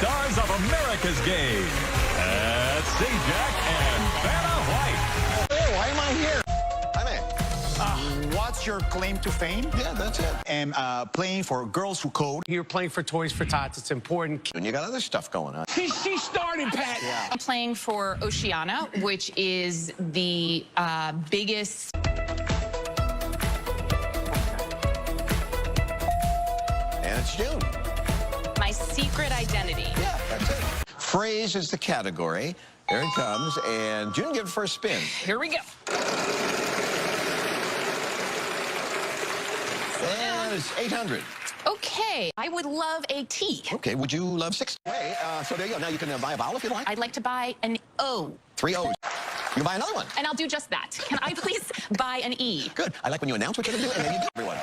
stars of America's game. That's Sajak and Vanna White. Hey, why am I here? What's your claim to fame? Yeah, that's it. And playing for Girls Who Code. You're playing for Toys for Tots. It's important. And you got other stuff going on. She started, Pat. Yeah. I'm playing for Oceana, which is the biggest. And it's June. My secret identity. Yeah, that's it. Phrase is the category. There it comes. And June, give it first spin. Here we go. And it's 800. Okay, I would love a T. Okay, would you love 6? Wait, so there you go. Now you can buy a vowel if you like. I'd like to buy an O. 3 O's. You buy another one. And I'll do just that. Can I please buy an E? Good. I like when you announce what you're going to do, and then you do everyone.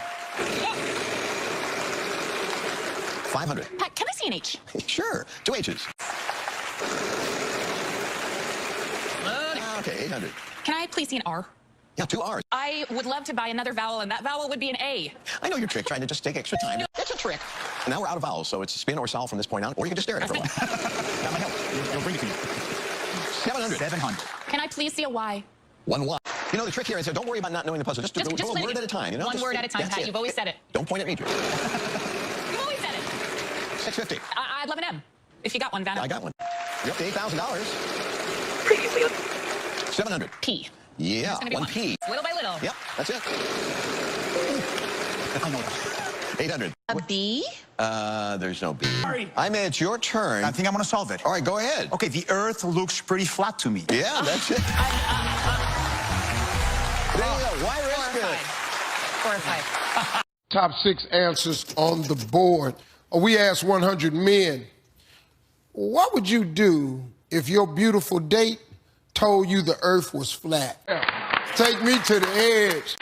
500. Pat, can I see an H? Sure. 2 H's. Okay, 800. Can I please see an R? Yeah, 2 R's. I would love to buy another vowel, and that vowel would be an A. I know your trick, trying to just take extra time. It's a trick. And now we're out of vowels, so it's spin or solve from this point on, or you can just stare at it for a while. That might help. You'll bring it to me. 700. 700. Can I please see a Y? 1 Y. You know, the trick here is don't worry about not knowing the puzzle. Just go a word at a time. You know? One word at a time, Pat. You've always said it. Don't point at me, Drew. You've always said it. 650. I'd love an M. If you got one, Vanna. I got one. You're up to $8,000. 700. P. Yeah, It's gonna be 1 P. Little by little. Yep, that's it. I know that. 800. A B? There's no B. I mean, it's your turn. I think I'm going to solve it. All right, go ahead. Okay, the Earth looks pretty flat to me. Yeah, that's it. There you go. Why risk it? 4 or 5. Top 6 answers on the board. We asked 100 men, what would you do if your beautiful date told you the earth was flat? Take me to the edge.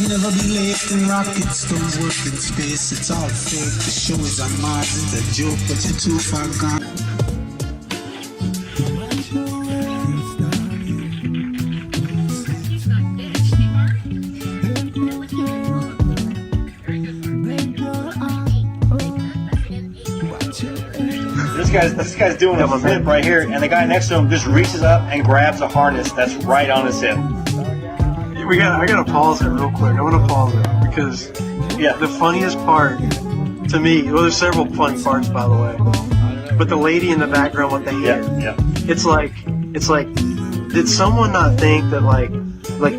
Never be late in rockets, don't work in space, it's all fake. The show is on Mars, it's a joke, but you're too far gone. This guy's doing a flip right here, and the guy next to him just reaches up and grabs a harness that's right on his hip. I gotta pause it real quick. I want to pause it because the funniest part to me, well, there's several funny parts by the way, but the lady in the background with the hair, it's like, did someone not think that like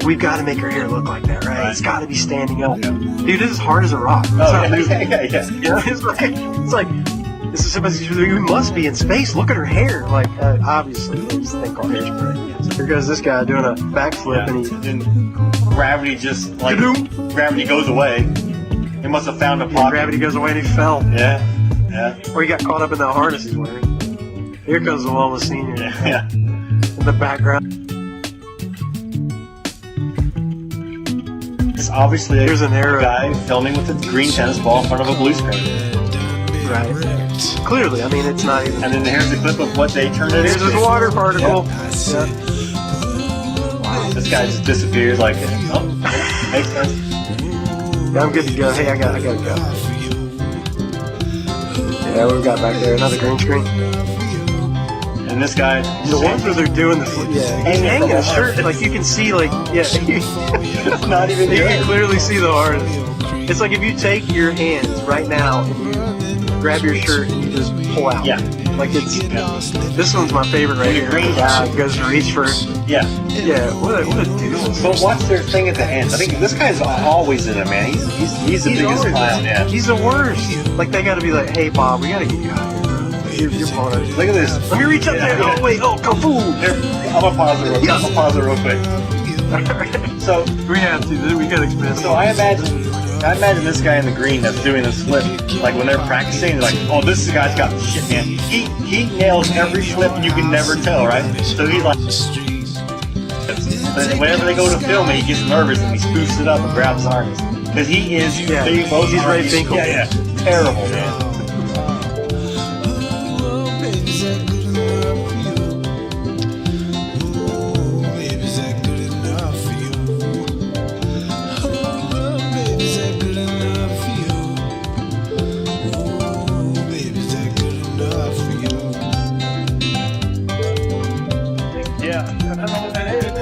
we've got to make her hair look like that, right? It's got to be standing up, dude. This is hard as a rock. It's like. This is supposed to, you must be in space. Look at her hair. Like, obviously, they just think our hair's great. So here goes this guy doing a backflip, and gravity just, like, gravity goes away. He must have found a pocket. Gravity goes away and he fell. Yeah. Or he got caught up in that harness he's wearing. Here comes the Loma Senior. In the background. It's obviously Here's an arrow. Guy filming with a green tennis ball in front of a blue screen. Right. Clearly, I mean, it's not even... And then here's the clip of what they turned it into. Here's a water particle. Wow, this guy just disappears like, oh, makes sense. Yeah, I'm good to go. Hey, I gotta go. Yeah, what we got back there? Another green screen. And this guy... The ones where they're doing the... He's hanging a shirt, like, you can see, like, it's not even you can clearly see the harness. It's like if you take your hands right now and you grab your shirt and you just pull out. Yeah. Like this one's my favorite right here. Green Goes to reach for. Yeah. Yeah. What a dude. But watch their thing at the end. I think this guy's always in it, man. He's the biggest clown. Yeah. He's the worst. Like they gotta be like, hey Bob, we gotta get you out of here, bro. You're blowing us. Look at this. Let me reach up there. Oh wait. Oh, kung fu. I'm gonna pause it real quick. So we have to. We gotta expand. So I imagine this guy in the green that's doing this flip, like when they're practicing, like, oh, this guy's got the shit, man. He nails every flip and you can never tell, right? So he's like, whenever they go to film it, he gets nervous and he spoofs it up and grabs his arms. Because he is, he's Ray Finkel. Yeah, terrible, man.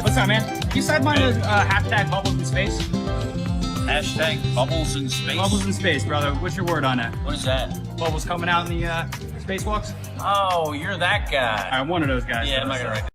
What's up, man? Can you sideline hashtag bubbles in space? Hashtag bubbles in space? Bubbles in space, brother. What's your word on that? What is that? Bubbles coming out in the spacewalks? Oh, you're that guy. I'm one of those guys. Yeah, I'm not gonna write that.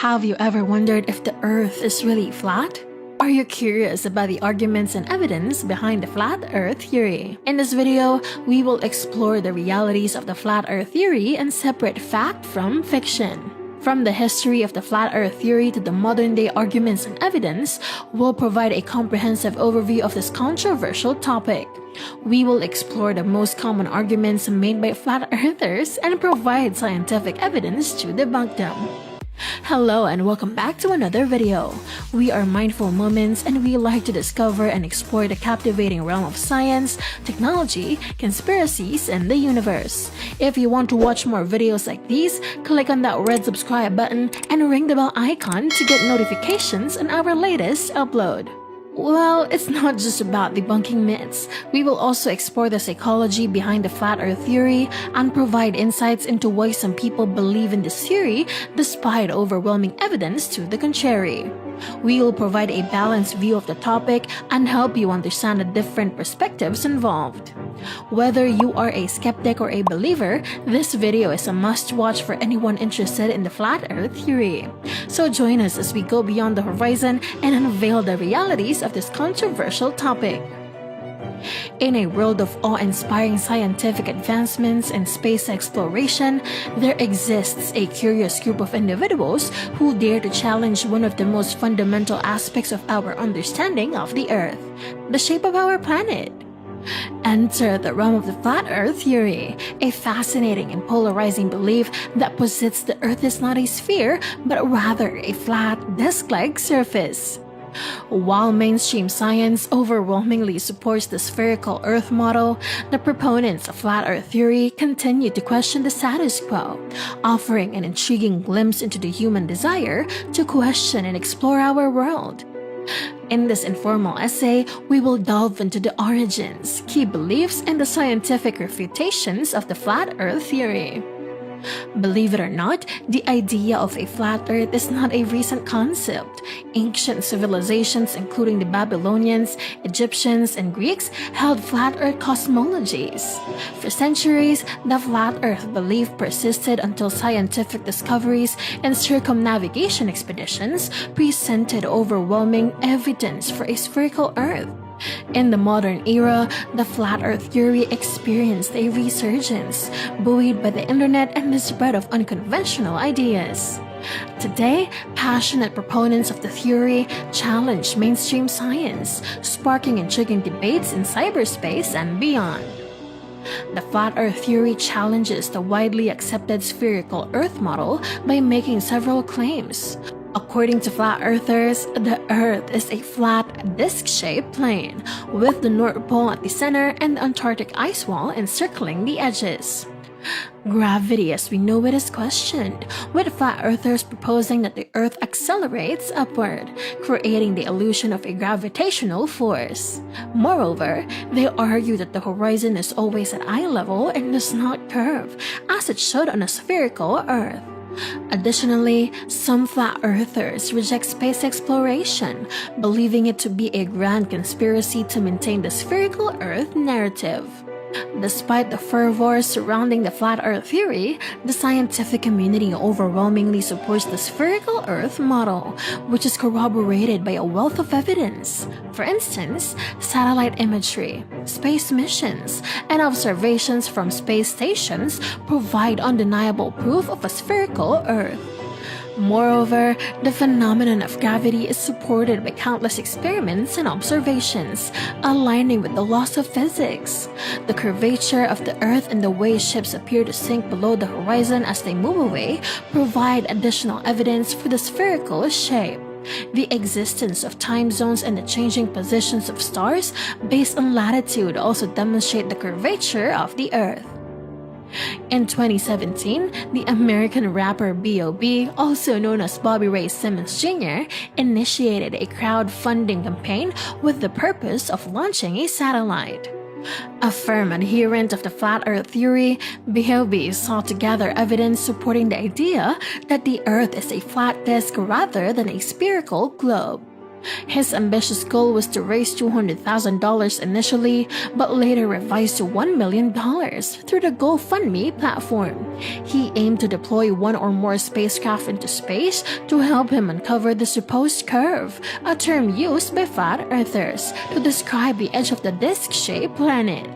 Have you ever wondered if the Earth is really flat? Are you curious about the arguments and evidence behind the flat Earth theory? In this video, we will explore the realities of the flat Earth theory and separate fact from fiction. From the history of the flat Earth theory to the modern-day arguments and evidence, we'll provide a comprehensive overview of this controversial topic. We will explore the most common arguments made by flat earthers and provide scientific evidence to debunk them. Hello and welcome back to another video. We are Mindful Moments and we like to discover and explore the captivating realm of science, technology, conspiracies, and the universe. If you want to watch more videos like these, click on that red subscribe button and ring the bell icon to get notifications on our latest upload. Well, it's not just about debunking myths. We will also explore the psychology behind the flat earth theory and provide insights into why some people believe in this theory despite overwhelming evidence to the contrary. We will provide a balanced view of the topic and help you understand the different perspectives involved. Whether you are a skeptic or a believer, this video is a must-watch for anyone interested in the flat earth theory. So join us as we go beyond the horizon and unveil the realities of this controversial topic. In a world of awe-inspiring scientific advancements and space exploration, there exists a curious group of individuals who dare to challenge one of the most fundamental aspects of our understanding of the Earth, the shape of our planet. Enter the realm of the flat earth theory, a fascinating and polarizing belief that posits the Earth is not a sphere, but rather a flat, disc-like surface. While mainstream science overwhelmingly supports the spherical Earth model, the proponents of flat Earth theory continue to question the status quo, offering an intriguing glimpse into the human desire to question and explore our world. In this informal essay, we will delve into the origins, key beliefs, and the scientific refutations of the flat Earth theory. Believe it or not, the idea of a flat Earth is not a recent concept. Ancient civilizations, including the Babylonians, Egyptians, and Greeks, held flat Earth cosmologies. For centuries, the flat Earth belief persisted until scientific discoveries and circumnavigation expeditions presented overwhelming evidence for a spherical Earth. In the modern era, the flat Earth theory experienced a resurgence, buoyed by the internet and the spread of unconventional ideas. Today, passionate proponents of the theory challenge mainstream science, sparking intriguing debates in cyberspace and beyond. The flat Earth theory challenges the widely accepted spherical Earth model by making several claims. According to flat earthers, the Earth is a flat, disc-shaped plane, with the North Pole at the center and the Antarctic ice wall encircling the edges. Gravity as we know it is questioned, with flat earthers proposing that the Earth accelerates upward, creating the illusion of a gravitational force. Moreover, they argue that the horizon is always at eye level and does not curve, as it should on a spherical Earth. Additionally, some flat earthers reject space exploration, believing it to be a grand conspiracy to maintain the spherical Earth narrative. Despite the fervor surrounding the flat Earth theory, the scientific community overwhelmingly supports the spherical Earth model, which is corroborated by a wealth of evidence. For instance, satellite imagery, space missions, and observations from space stations provide undeniable proof of a spherical Earth. Moreover, the phenomenon of gravity is supported by countless experiments and observations, aligning with the laws of physics. The curvature of the Earth and the way ships appear to sink below the horizon as they move away provide additional evidence for the spherical shape. The existence of time zones and the changing positions of stars based on latitude also demonstrate the curvature of the Earth. In 2017, the American rapper B.O.B., also known as Bobby Ray Simmons Jr., initiated a crowdfunding campaign with the purpose of launching a satellite. A firm adherent of the flat Earth theory, B.O.B. sought to gather evidence supporting the idea that the Earth is a flat disk rather than a spherical globe. His ambitious goal was to raise $200,000 initially, but later revised to $1 million through the GoFundMe platform. He aimed to deploy one or more spacecraft into space to help him uncover the supposed curve, a term used by flat earthers to describe the edge of the disc-shaped planet.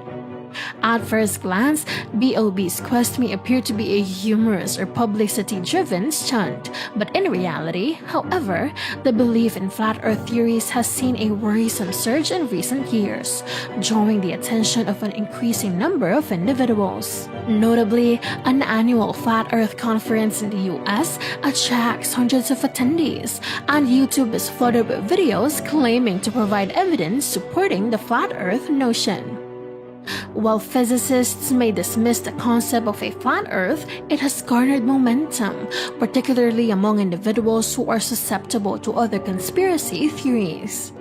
At first glance, B.O.B.'s quest may appear to be a humorous or publicity-driven stunt, but in reality, however, the belief in flat Earth theories has seen a worrisome surge in recent years, drawing the attention of an increasing number of individuals. Notably, an annual Flat Earth conference in the US attracts hundreds of attendees, and YouTube is flooded with videos claiming to provide evidence supporting the flat Earth notion. While physicists may dismiss the concept of a flat Earth, it has garnered momentum, particularly among individuals who are susceptible to other conspiracy theories.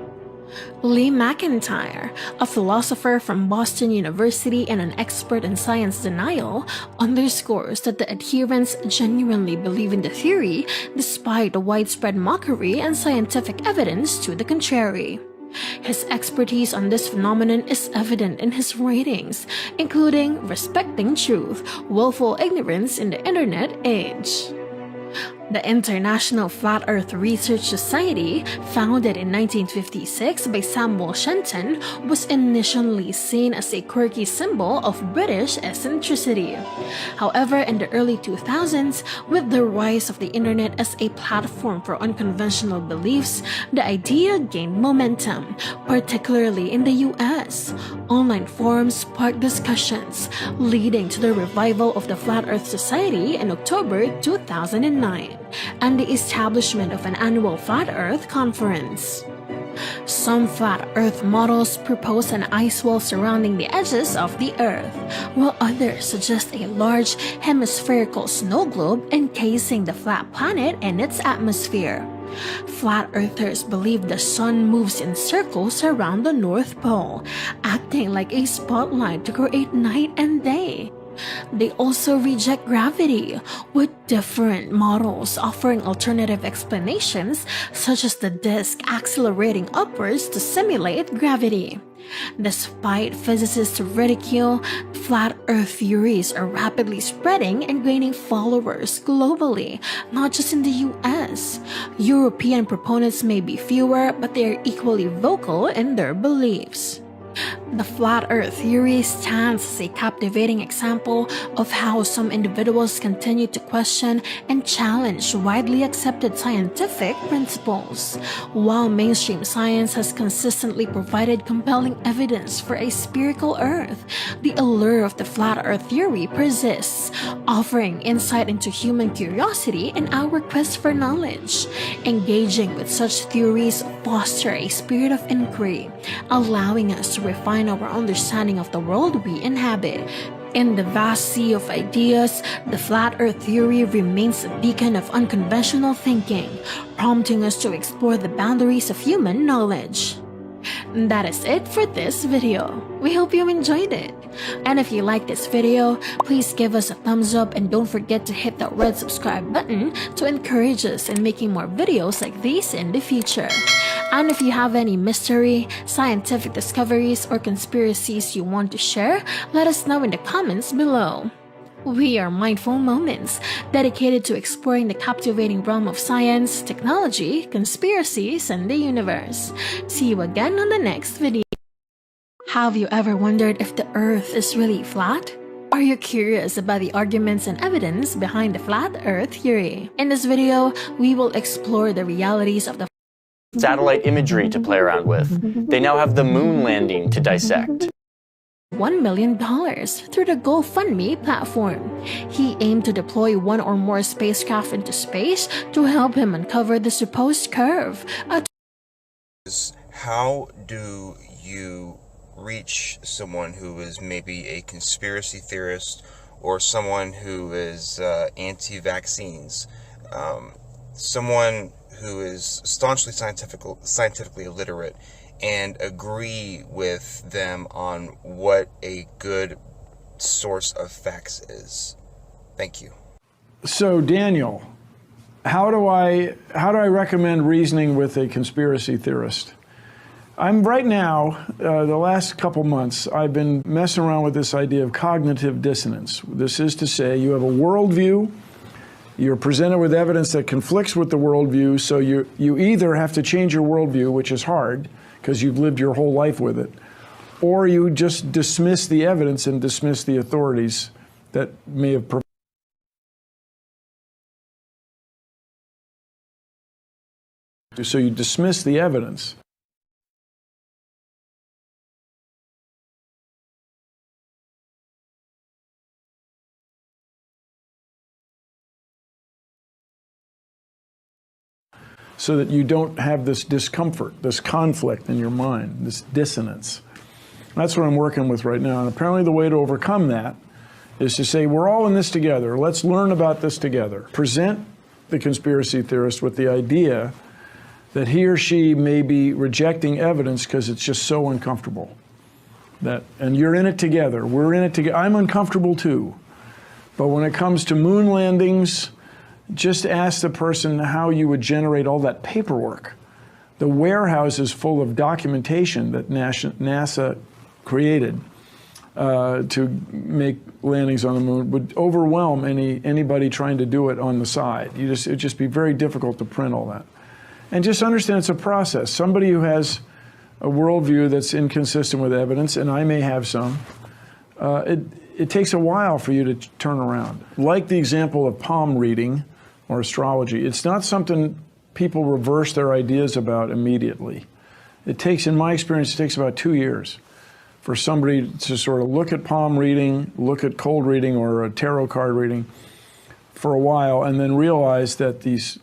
Lee McIntyre, a philosopher from Boston University and an expert in science denial, underscores that the adherents genuinely believe in the theory despite the widespread mockery and scientific evidence to the contrary. His expertise on this phenomenon is evident in his writings, including Respecting Truth, Willful Ignorance in the Internet Age. The International Flat Earth Research Society, founded in 1956 by Samuel Shenton, was initially seen as a quirky symbol of British eccentricity. However, in the early 2000s, with the rise of the internet as a platform for unconventional beliefs, the idea gained momentum, particularly in the US. Online forums sparked discussions, leading to the revival of the Flat Earth Society in October 2009. And the establishment of an annual Flat Earth Conference. Some Flat Earth models propose an ice wall surrounding the edges of the Earth, while others suggest a large hemispherical snow globe encasing the flat planet in its atmosphere. Flat Earthers believe the sun moves in circles around the North Pole, acting like a spotlight to create night and day. They also reject gravity, with different models offering alternative explanations, such as the disk accelerating upwards to simulate gravity. Despite physicists' ridicule, flat Earth theories are rapidly spreading and gaining followers globally, not just in the US. European proponents may be fewer, but they are equally vocal in their beliefs. The Flat Earth theory stands as a captivating example of how some individuals continue to question and challenge widely accepted scientific principles. While mainstream science has consistently provided compelling evidence for a spherical Earth, the allure of the Flat Earth theory persists, offering insight into human curiosity and our quest for knowledge. Engaging with such theories foster a spirit of inquiry, allowing us to refine our understanding of the world we inhabit. In the vast sea of ideas, the Flat Earth theory remains a beacon of unconventional thinking, prompting us to explore the boundaries of human knowledge. That is it for this video. We hope you enjoyed it. And if you like this video, please give us a thumbs up and don't forget to hit that red subscribe button to encourage us in making more videos like these in the future. And if you have any mystery, scientific discoveries, or conspiracies you want to share, let us know in the comments below. We are Mindful Moments, dedicated to exploring the captivating realm of science, technology, conspiracies, and the universe. See you again on the next video. Have you ever wondered if the Earth is really flat? Are you curious about the arguments and evidence behind the Flat Earth theory? In this video, we will explore the realities of the satellite imagery to play around with. They now have the moon landing to dissect. $1 million through the GoFundMe platform. He aimed to deploy one or more spacecraft into space to help him uncover the supposed curve. How do you reach someone who is maybe a conspiracy theorist or someone who is anti-vaccines, someone who is staunchly scientifically illiterate, and agree with them on what a good source of facts is? Thank you. So Daniel, how do I recommend reasoning with a conspiracy theorist? I'm right now, the last couple months, I've been messing around with this idea of cognitive dissonance. This is to say, you have a worldview, you're presented with evidence that conflicts with the worldview, so you either have to change your worldview, which is hard, because you've lived your whole life with it, or you just dismiss the evidence and dismiss the authorities that may have provided. So you dismiss the evidence. So that you don't have this discomfort, this conflict in your mind, this dissonance. That's what I'm working with right now. And apparently the way to overcome that is to say, we're all in this together. Let's learn about this together. Present the conspiracy theorist with the idea that he or she may be rejecting evidence because it's just so uncomfortable. And you're in it together. We're in it together. I'm uncomfortable too. But when it comes to moon landings, just ask the person how you would generate all that paperwork. The warehouses full of documentation that NASA created to make landings on the moon would overwhelm anybody trying to do it on the side. It'd just be very difficult to print all that. And just understand it's a process. Somebody who has a worldview that's inconsistent with evidence, and I may have some, it takes a while for you to turn around. Like the example of palm reading or astrology, it's not something people reverse their ideas about immediately. It takes, in my experience, it takes about 2 years for somebody to sort of look at palm reading, look at cold reading or a tarot card reading for a while, and then realize that these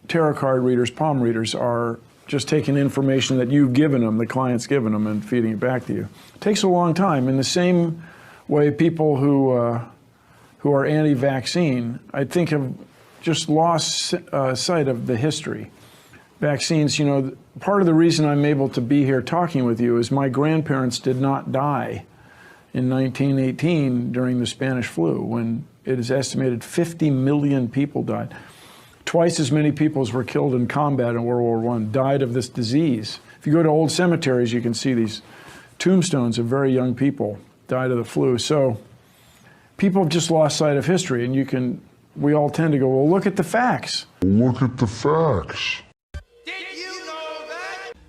tarot card readers, palm readers, are just taking information that you've given them, the client's given them, and feeding it back to you. It takes a long time. In the same way, people who are anti-vaccine, I think, have just lost sight of the history. Vaccines, you know, part of the reason I'm able to be here talking with you is my grandparents did not die in 1918 during the Spanish flu, when it is estimated 50 million people died. Twice as many people as were killed in combat in World War I died of this disease. If you go to old cemeteries, you can see these tombstones of very young people died of the flu. So people have just lost sight of history, and we all tend to go, well, look at the facts. Look at the facts.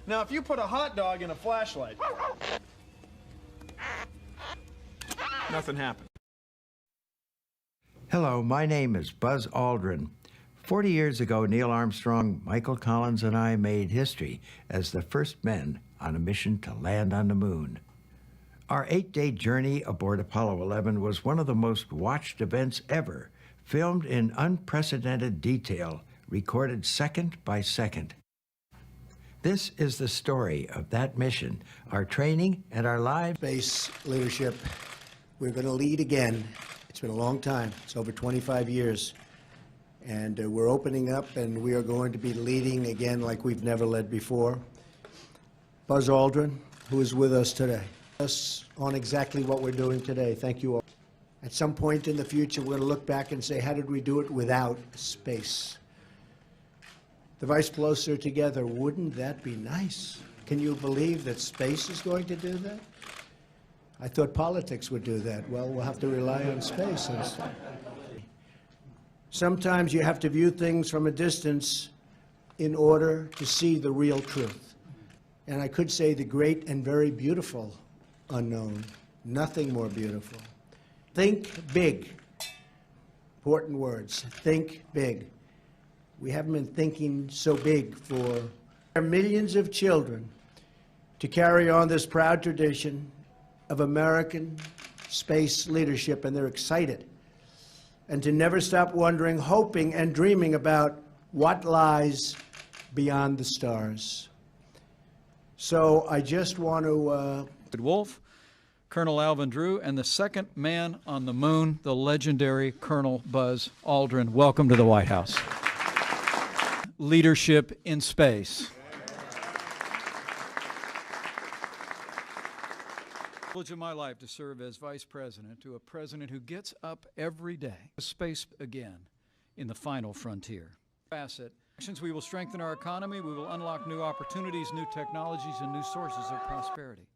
Now, if you put a hot dog in a flashlight, nothing happened. Hello, my name is Buzz Aldrin. 40 years ago, Neil Armstrong, Michael Collins, and I made history as the first men on a mission to land on the moon. Our 8-day journey aboard Apollo 11 was one of the most watched events ever, filmed in unprecedented detail, recorded second by second. This is the story of that mission, our training, and our lives. Space leadership. We're going to lead again. It's been a long time. It's over 25 years. And we're opening up, and we are going to be leading again like we've never led before. Buzz Aldrin, who is with us today, us on exactly what we're doing today. Thank you all. At some point in the future, we're going to look back and say, how did we do it without space? The Vice closer together, wouldn't that be nice? Can you believe that space is going to do that? I thought politics would do that. Well, we'll have to rely on space. Sometimes you have to view things from a distance in order to see the real truth. And I could say the great and very beautiful unknown. Nothing more beautiful. Think big. Important words. Think big. We haven't been thinking so big for millions of children to carry on this proud tradition of American space leadership, and they're excited. And to never stop wondering, hoping, and dreaming about what lies beyond the stars. So I just want to... Wolf, Colonel Alvin Drew, and the second man on the moon, the legendary Colonel Buzz Aldrin. Welcome to the White House. Leadership in space. Privilege of my life to serve as Vice President to a president who gets up every day. Space again in the final frontier. Facet. Actions, we will strengthen our economy, we will unlock new opportunities, new technologies, and new sources of prosperity.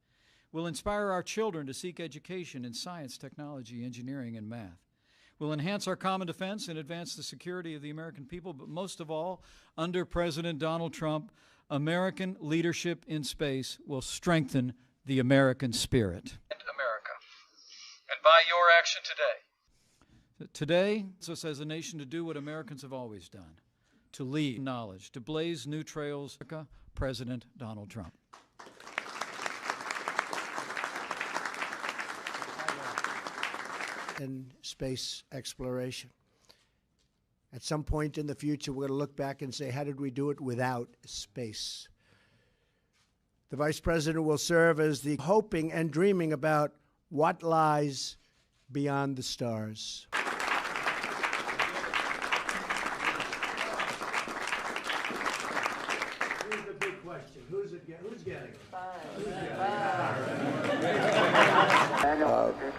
We'll inspire our children to seek education in science, technology, engineering, and math. We'll enhance our common defense and advance the security of the American people, but most of all, under President Donald Trump, American leadership in space will strengthen the American spirit. America. And by your action today, us as a nation to do what Americans have always done, to lead knowledge, to blaze new trails. President Donald Trump. In space exploration. At some point in the future, we're going to look back and say, how did we do it without space? The Vice President will serve as the hoping and dreaming about what lies beyond the stars. Who's getting it?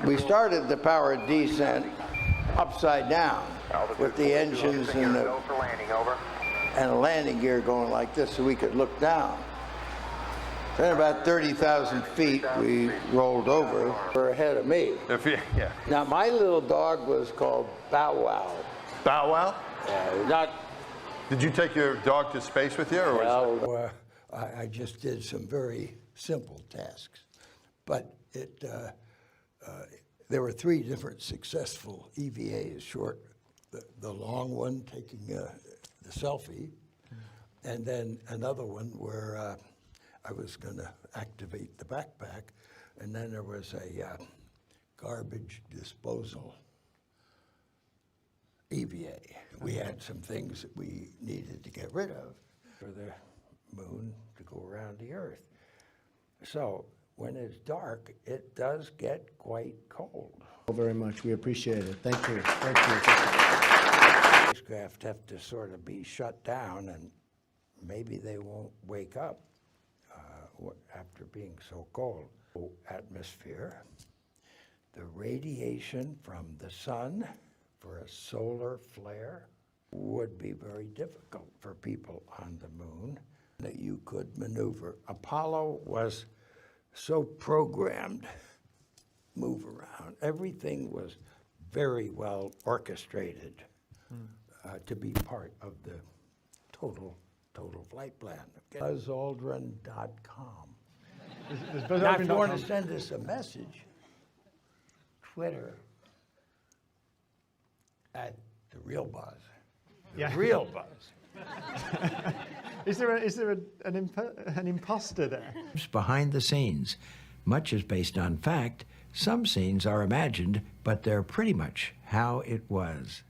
We started the powered descent upside down with the engines and a landing gear going like this so we could look down. Then about 30,000 feet, we rolled over. Were ahead of me. Yeah. Now, my little dog was called Bow Wow. Bow Wow? Not. Did you take your dog to space with you? Or Well, I just did some very simple tasks. But there were 3 different successful EVAs, short, the long one taking the selfie, and then another one where I was going to activate the backpack, and then there was a garbage disposal EVA. We had some things that we needed to get rid of for the moon to go around the Earth. So when it's dark, it does get quite cold. Very much. We appreciate it. Thank you. Thank you. Spacecraft have to sort of be shut down, and maybe they won't wake up after being so cold. Atmosphere, the radiation from the sun for a solar flare would be very difficult for people on the moon that you could maneuver. Apollo was so programmed, move around. Everything was very well orchestrated to be part of the total flight plan. BuzzAldrin.com. Now, if you want to send us a message, Twitter at the real Buzz. The real Buzz. Is there an imposter there? Behind the scenes, much is based on fact. Some scenes are imagined, but they're pretty much how it was.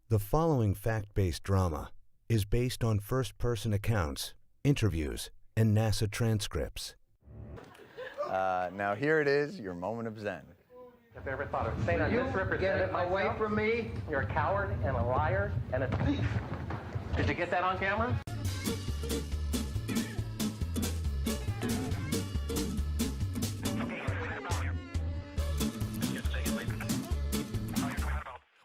The following fact-based drama is based on first-person accounts, interviews, and NASA transcripts. Now here it is, your moment of zen. If I ever thought of saying I misrepresented myself, away from me. You're a coward and a liar and a thief. Did you get that on camera?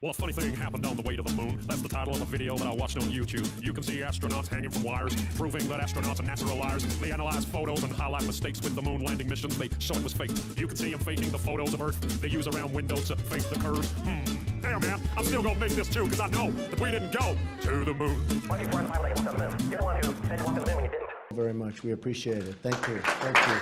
Well, a funny thing happened on the way to the moon. That's the title of a video that I watched on YouTube. You can see astronauts hanging from wires, proving that astronauts are natural liars. They analyze photos and highlight mistakes with the moon landing missions. They show it was fake. You can see them faking the photos of Earth. They use a round window to fake the curves. Damn, man, I'm still gonna make this too, because I know that we didn't go to the moon. You're the one who said you wanted to the moon when you didn't. Very much. We appreciate it. Thank you. Thank you.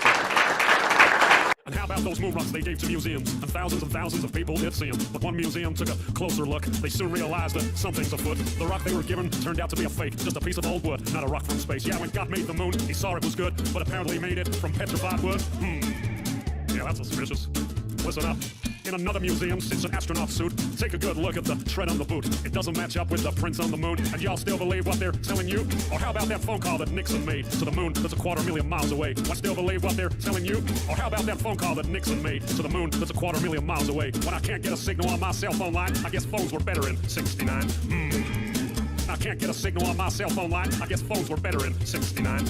And how about those moon rocks they gave to museums? And thousands of people did see them. But one museum took a closer look. They soon realized that something's afoot. The rock they were given turned out to be a fake. Just a piece of old wood, not a rock from space. Yeah, when God made the moon, he saw it was good. But apparently he made it from petrified wood. Yeah, that's suspicious. Listen up. In another museum sits an astronaut suit. Take a good look at the tread on the boot. It doesn't match up with the prints on the moon. And y'all still believe what they're telling you? Or how about that phone call that Nixon made to the moon that's 250,000 miles away? I still believe what they're telling you? Or how about that phone call that Nixon made to the moon that's 250,000 miles away? When I can't get a signal on my cell phone line, I guess phones were better in '69. I can't get a signal on my cell phone line, I guess phones were better in '69.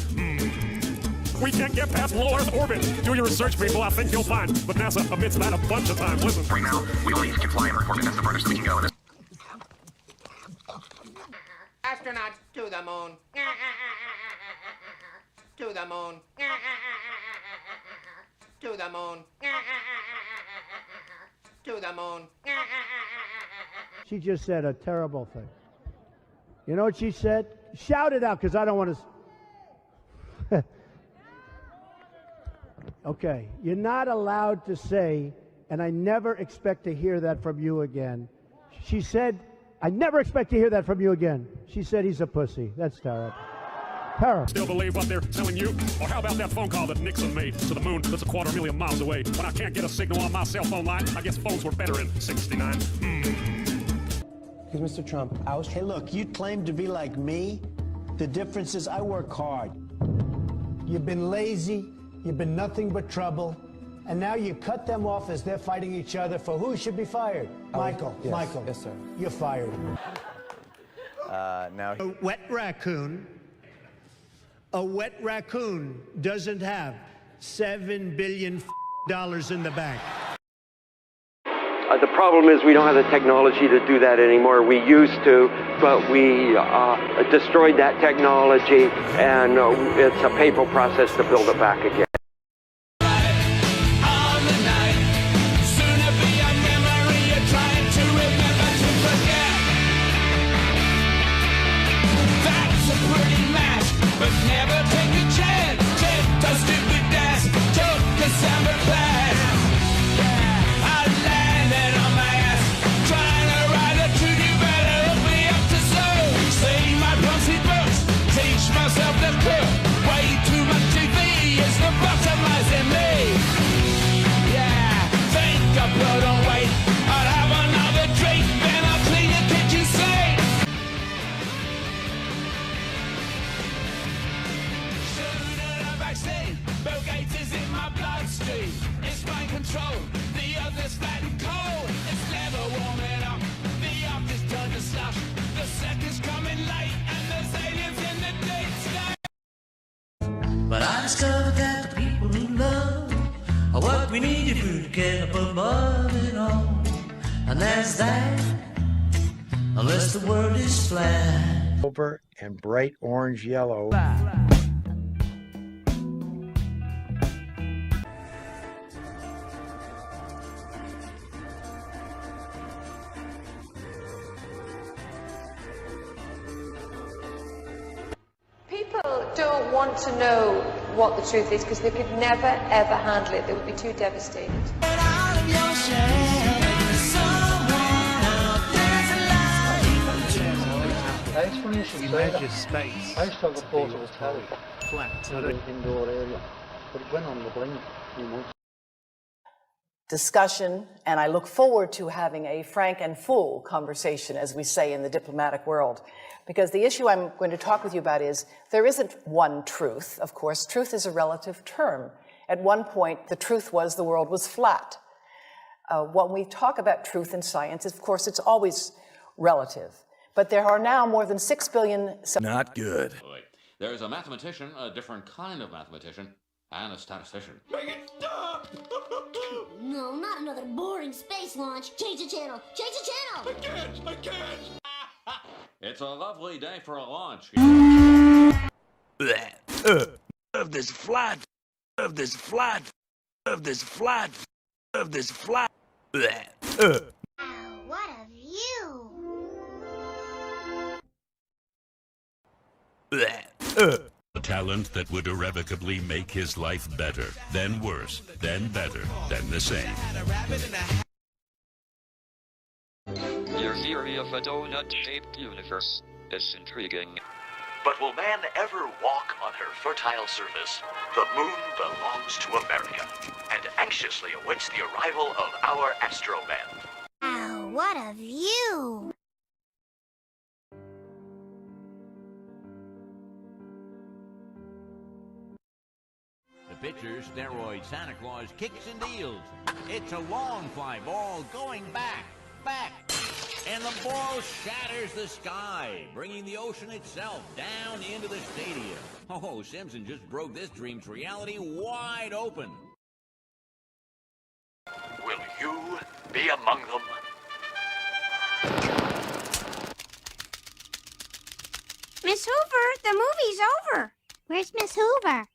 We can't get past low Earth orbit. Do your research, people. I think you'll find. But NASA admits that a bunch of times. Listen. Right now, we only can fly and report, and that's the furthest we can go. Astronauts to the moon. To the moon. To the moon. To the moon. She just said a terrible thing. You know what she said? Shout it out, because I don't want to. Okay, you're not allowed to say, and I never expect to hear that from you again. She said, I never expect to hear that from you again. She said he's a pussy. That's terrible. Terrible. Still believe what they're telling you? Or how about that phone call that Nixon made to the moon that's 250,000 miles away? When I can't get a signal on my cell phone line, I guess phones were better in '69. Because Mr. Trump, hey, look, you claim to be like me. The difference is I work hard. You've been lazy. You've been nothing but trouble, and now you cut them off as they're fighting each other for who should be fired. Michael, yes, Michael. Yes, sir. You're fired. Now, A wet raccoon, A wet raccoon doesn't have $7 billion in the bank. The problem is we don't have the technology to do that anymore. We used to, but we destroyed that technology, and it's a painful process to build it back again. But I discovered that the people who love are what we need if we get up above it all. And that's that, unless the world is flat. Silver and bright orange yellow. People don't want to know what the truth is because they could never ever handle it. They would be too devastated. Imagine space. I used to have a portable telly flat in an indoor area, but it went on the blink a few months. Discussion, and I look forward to having a frank and full conversation, as we say in the diplomatic world, because the issue I'm going to talk with you about is there isn't one truth. Of course, truth is a relative term. At one point, the truth was the world was flat. When we talk about truth in science, of course, it's always relative. But there are now more than 6 billion... Not good. There's a mathematician, a different kind of mathematician, and a statistician. Make it stop! No, not another boring space launch. Change the channel! Change the channel! I can't! It's a lovely day for a launch. Of this flat. Of this flat. Of this flat. Of this flat. What of you? A talent that would irrevocably make his life better, then worse, then better, then the same. Your theory of a donut-shaped universe is intriguing. But will man ever walk on her fertile surface? The moon belongs to America and anxiously awaits the arrival of our astroman. What of you? The pitcher, steroid Santa Claus, kicks and deals. It's a long fly ball going back. And the ball shatters the sky, bringing the ocean itself down into the stadium. Oh, Simpson just broke this dream's reality wide open. Will you be among them? Miss Hoover, the movie's over. Where's Miss Hoover?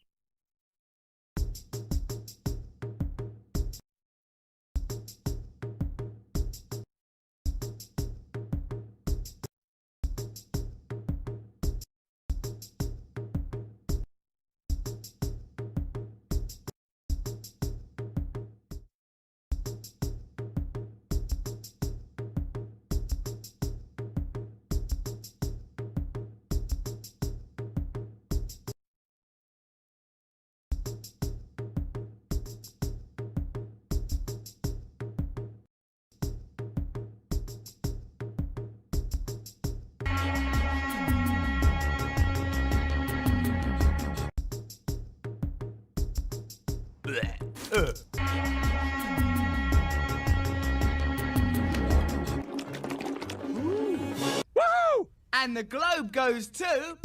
Woo! And the globe goes to...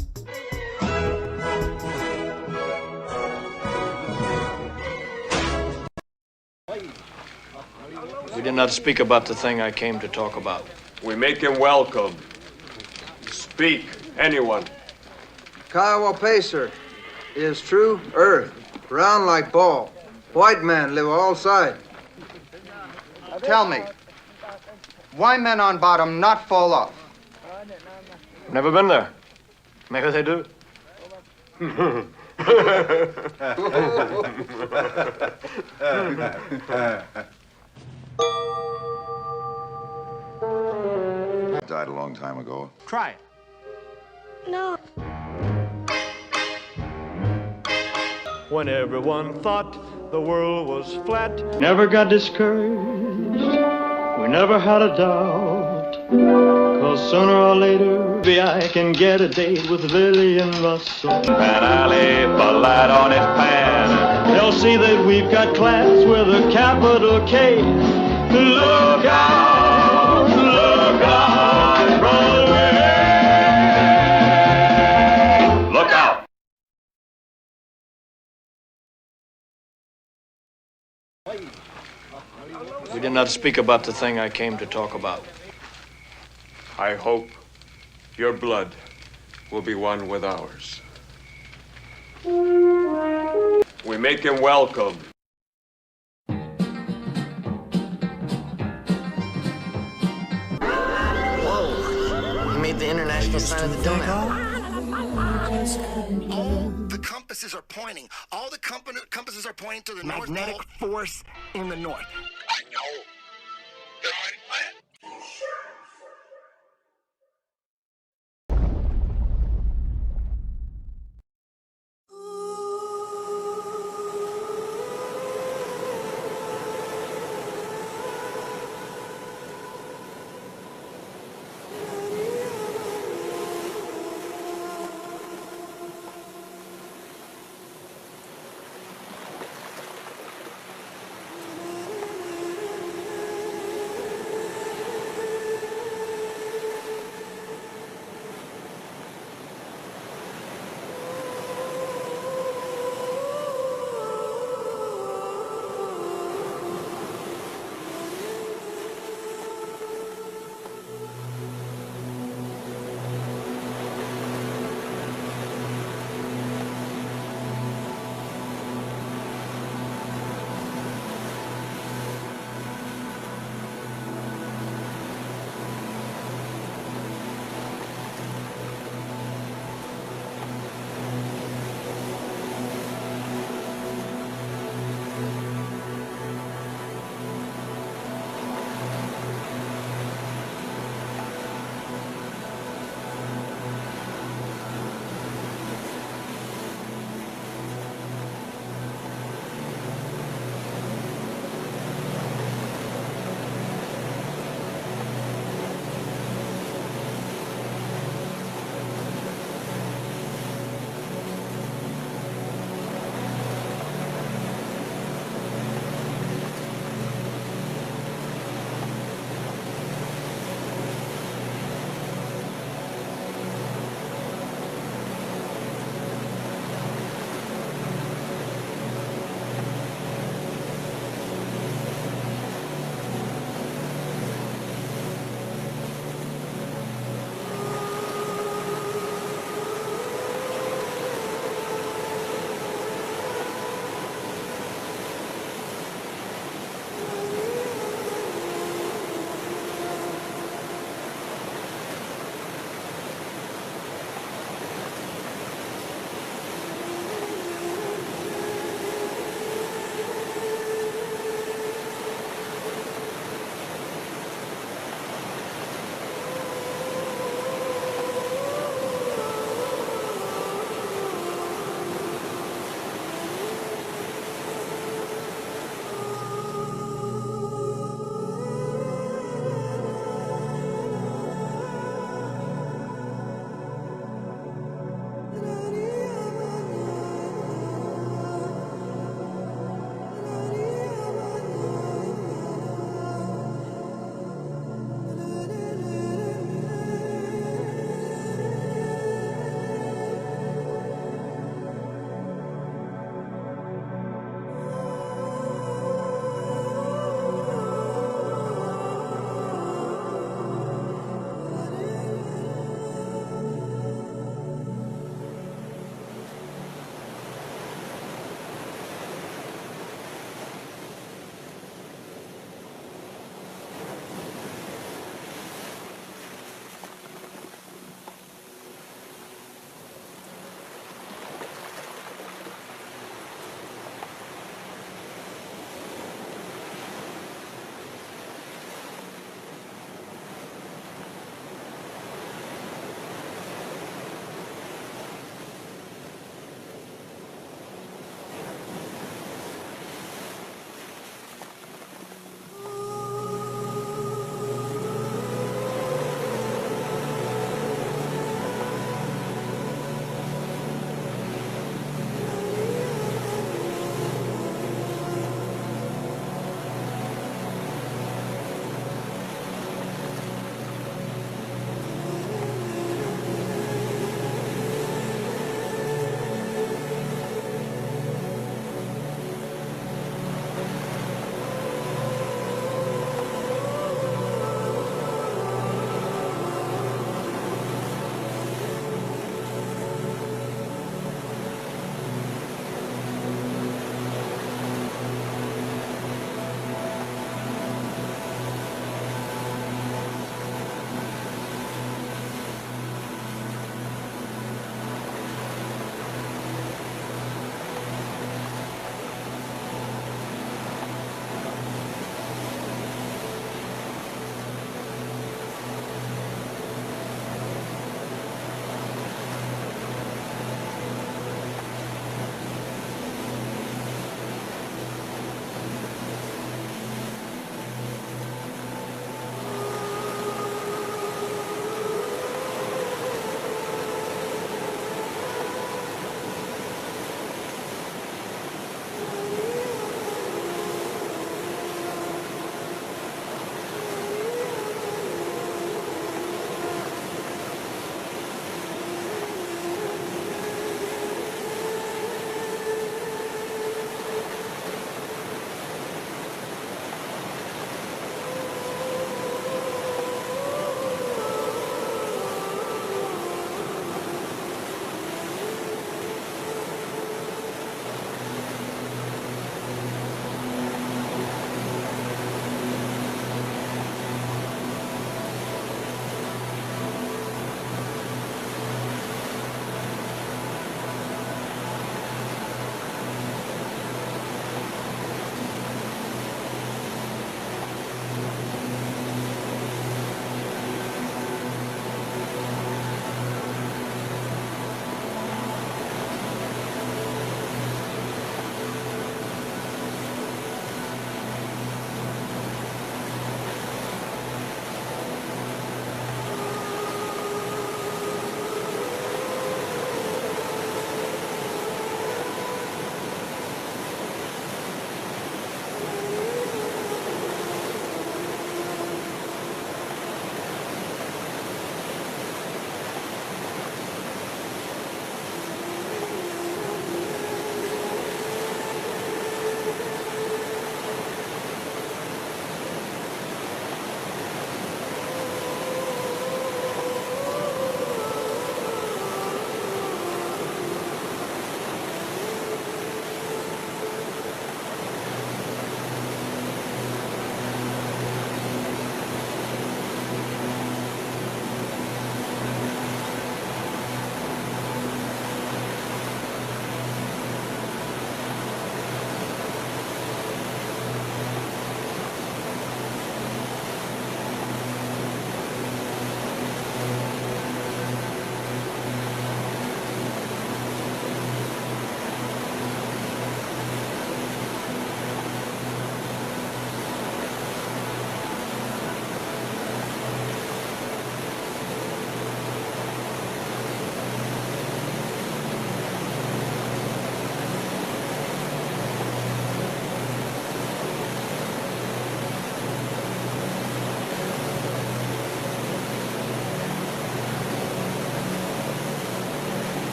We did not speak about the thing I came to talk about. We make him welcome. Speak, anyone. Kiowa Pacer is true earth, round like ball. White man live all side. Tell me, why men on bottom not fall off? Never been there. Maybe they do. Died a long time ago. Try it. No. When everyone thought the world was flat, never got discouraged, we never had a doubt, 'cause sooner or later, maybe I can get a date with Lillian Russell. Pan Alley, a lad on his pan, they'll see that we've got class with a capital K. Look out, Broadway. Look out. We did not speak about the thing I came to talk about. I hope your blood will be one with ours. We make him welcome. Whoa! You made the international sign of the donut. All the compasses are pointing. All the compasses are pointing to the north. Magnetic force in the north. I know. They're already planned.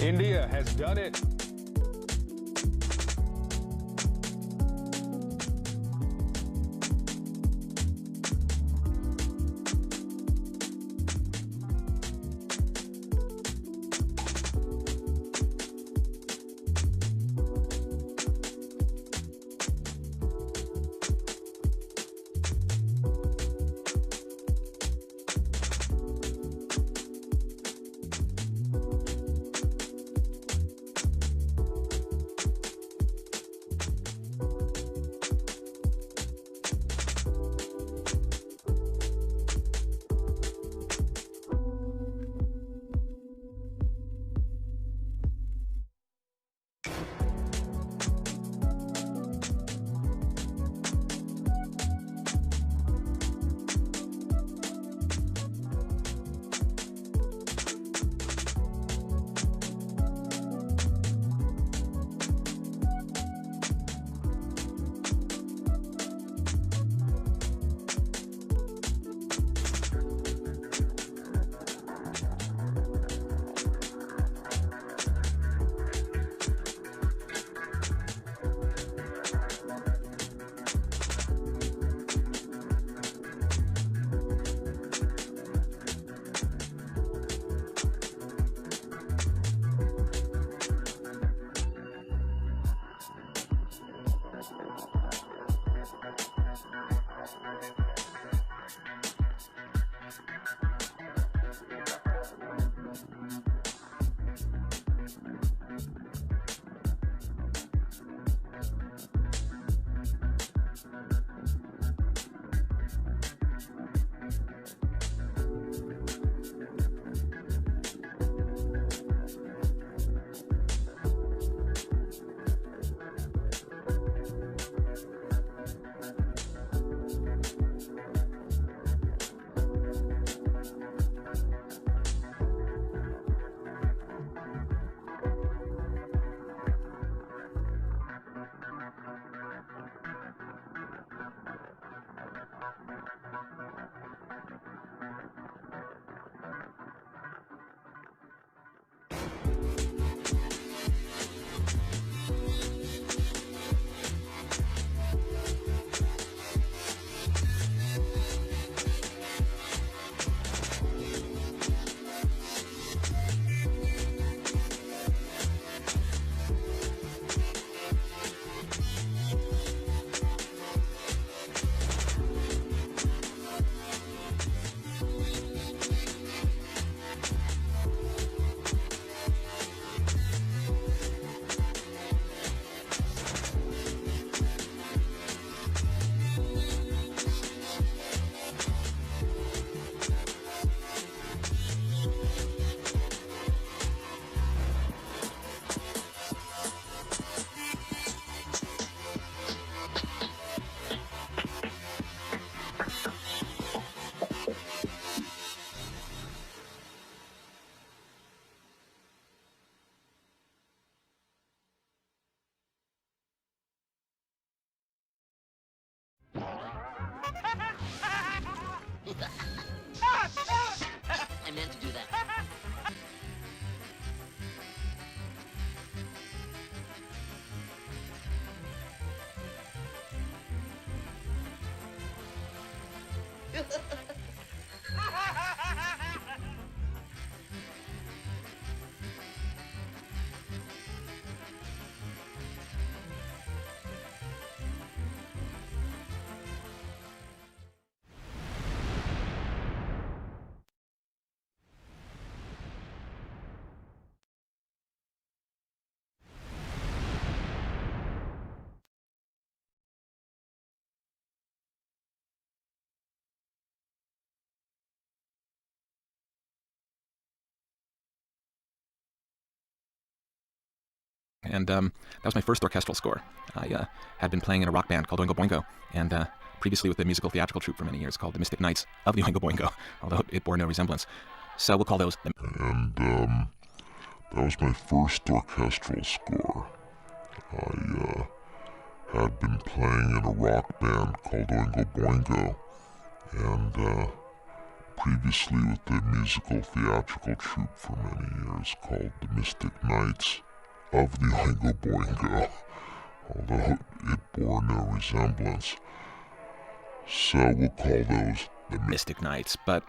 India has done it. I meant to do that. And that was my first orchestral score. I had been playing in a rock band called Oingo Boingo, and previously with a musical theatrical troupe for many years called the Mystic Knights of the Oingo Boingo, although it bore no resemblance. So we'll call those the... And that was my first orchestral score. I had been playing in a rock band called Oingo Boingo, and previously with a musical theatrical troupe for many years called the Mystic Knights of the Oingo Boingo, although it bore no resemblance. So we'll call those the Mystic Knights, but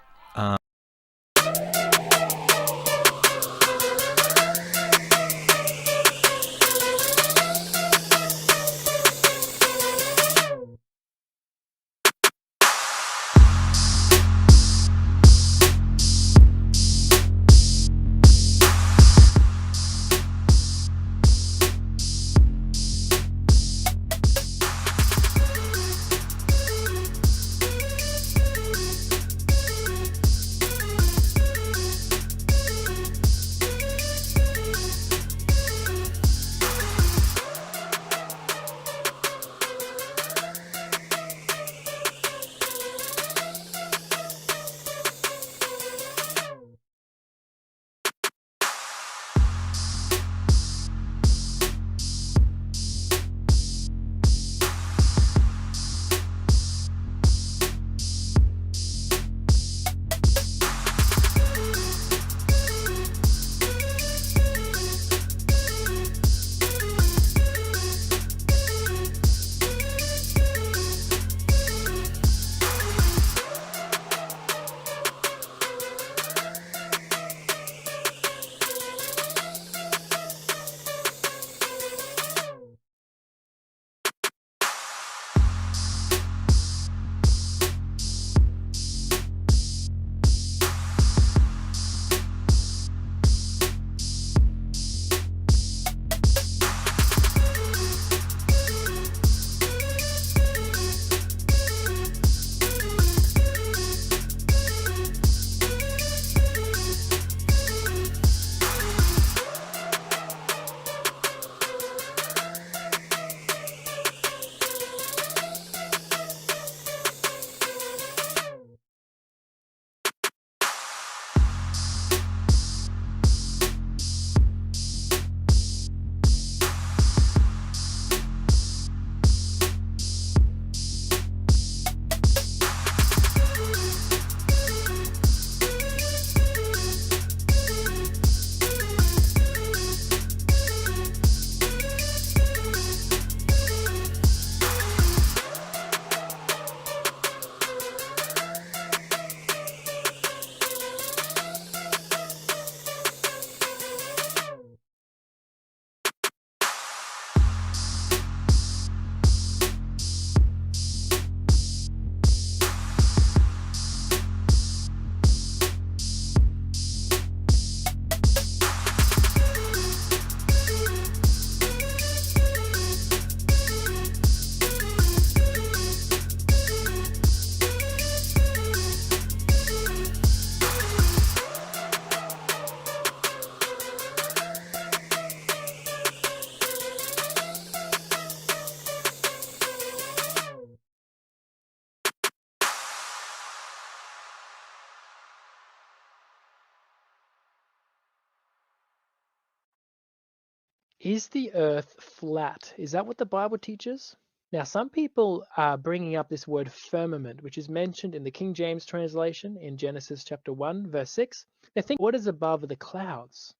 Is the earth flat? Is that what the Bible teaches? Now, some people are bringing up this word firmament, which is mentioned in the King James translation in Genesis chapter 1, verse 6. They think what is above are the clouds.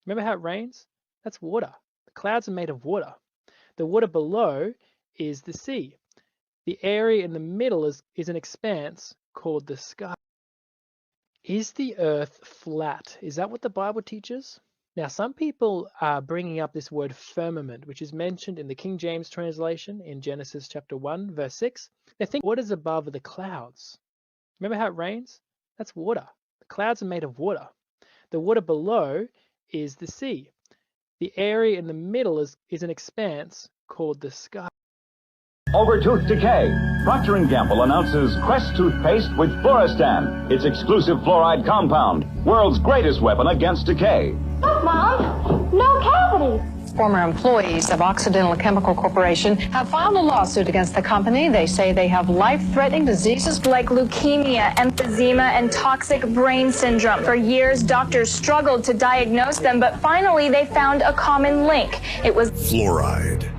Remember how it rains? That's water. The clouds are made of water. The water below is the sea. The area in the middle is an expanse called the sky. Is the earth flat? Is that what the Bible teaches? Now, some people are bringing up this word firmament, which is mentioned in the King James translation in Genesis chapter 1, verse 6. They think what is above are the clouds. Remember how it rains? That's water. The clouds are made of water. The water below is the sea. The area in the middle is an expanse called the sky. Over tooth decay. Procter & Gamble announces Crest toothpaste with Floristan, its exclusive fluoride compound, world's greatest weapon against decay. Look, Mom, no cavities. Former employees of Occidental Chemical Corporation have filed a lawsuit against the company. They say they have life-threatening diseases like leukemia, emphysema, and toxic brain syndrome. For years, doctors struggled to diagnose them, but finally they found a common link. It was fluoride.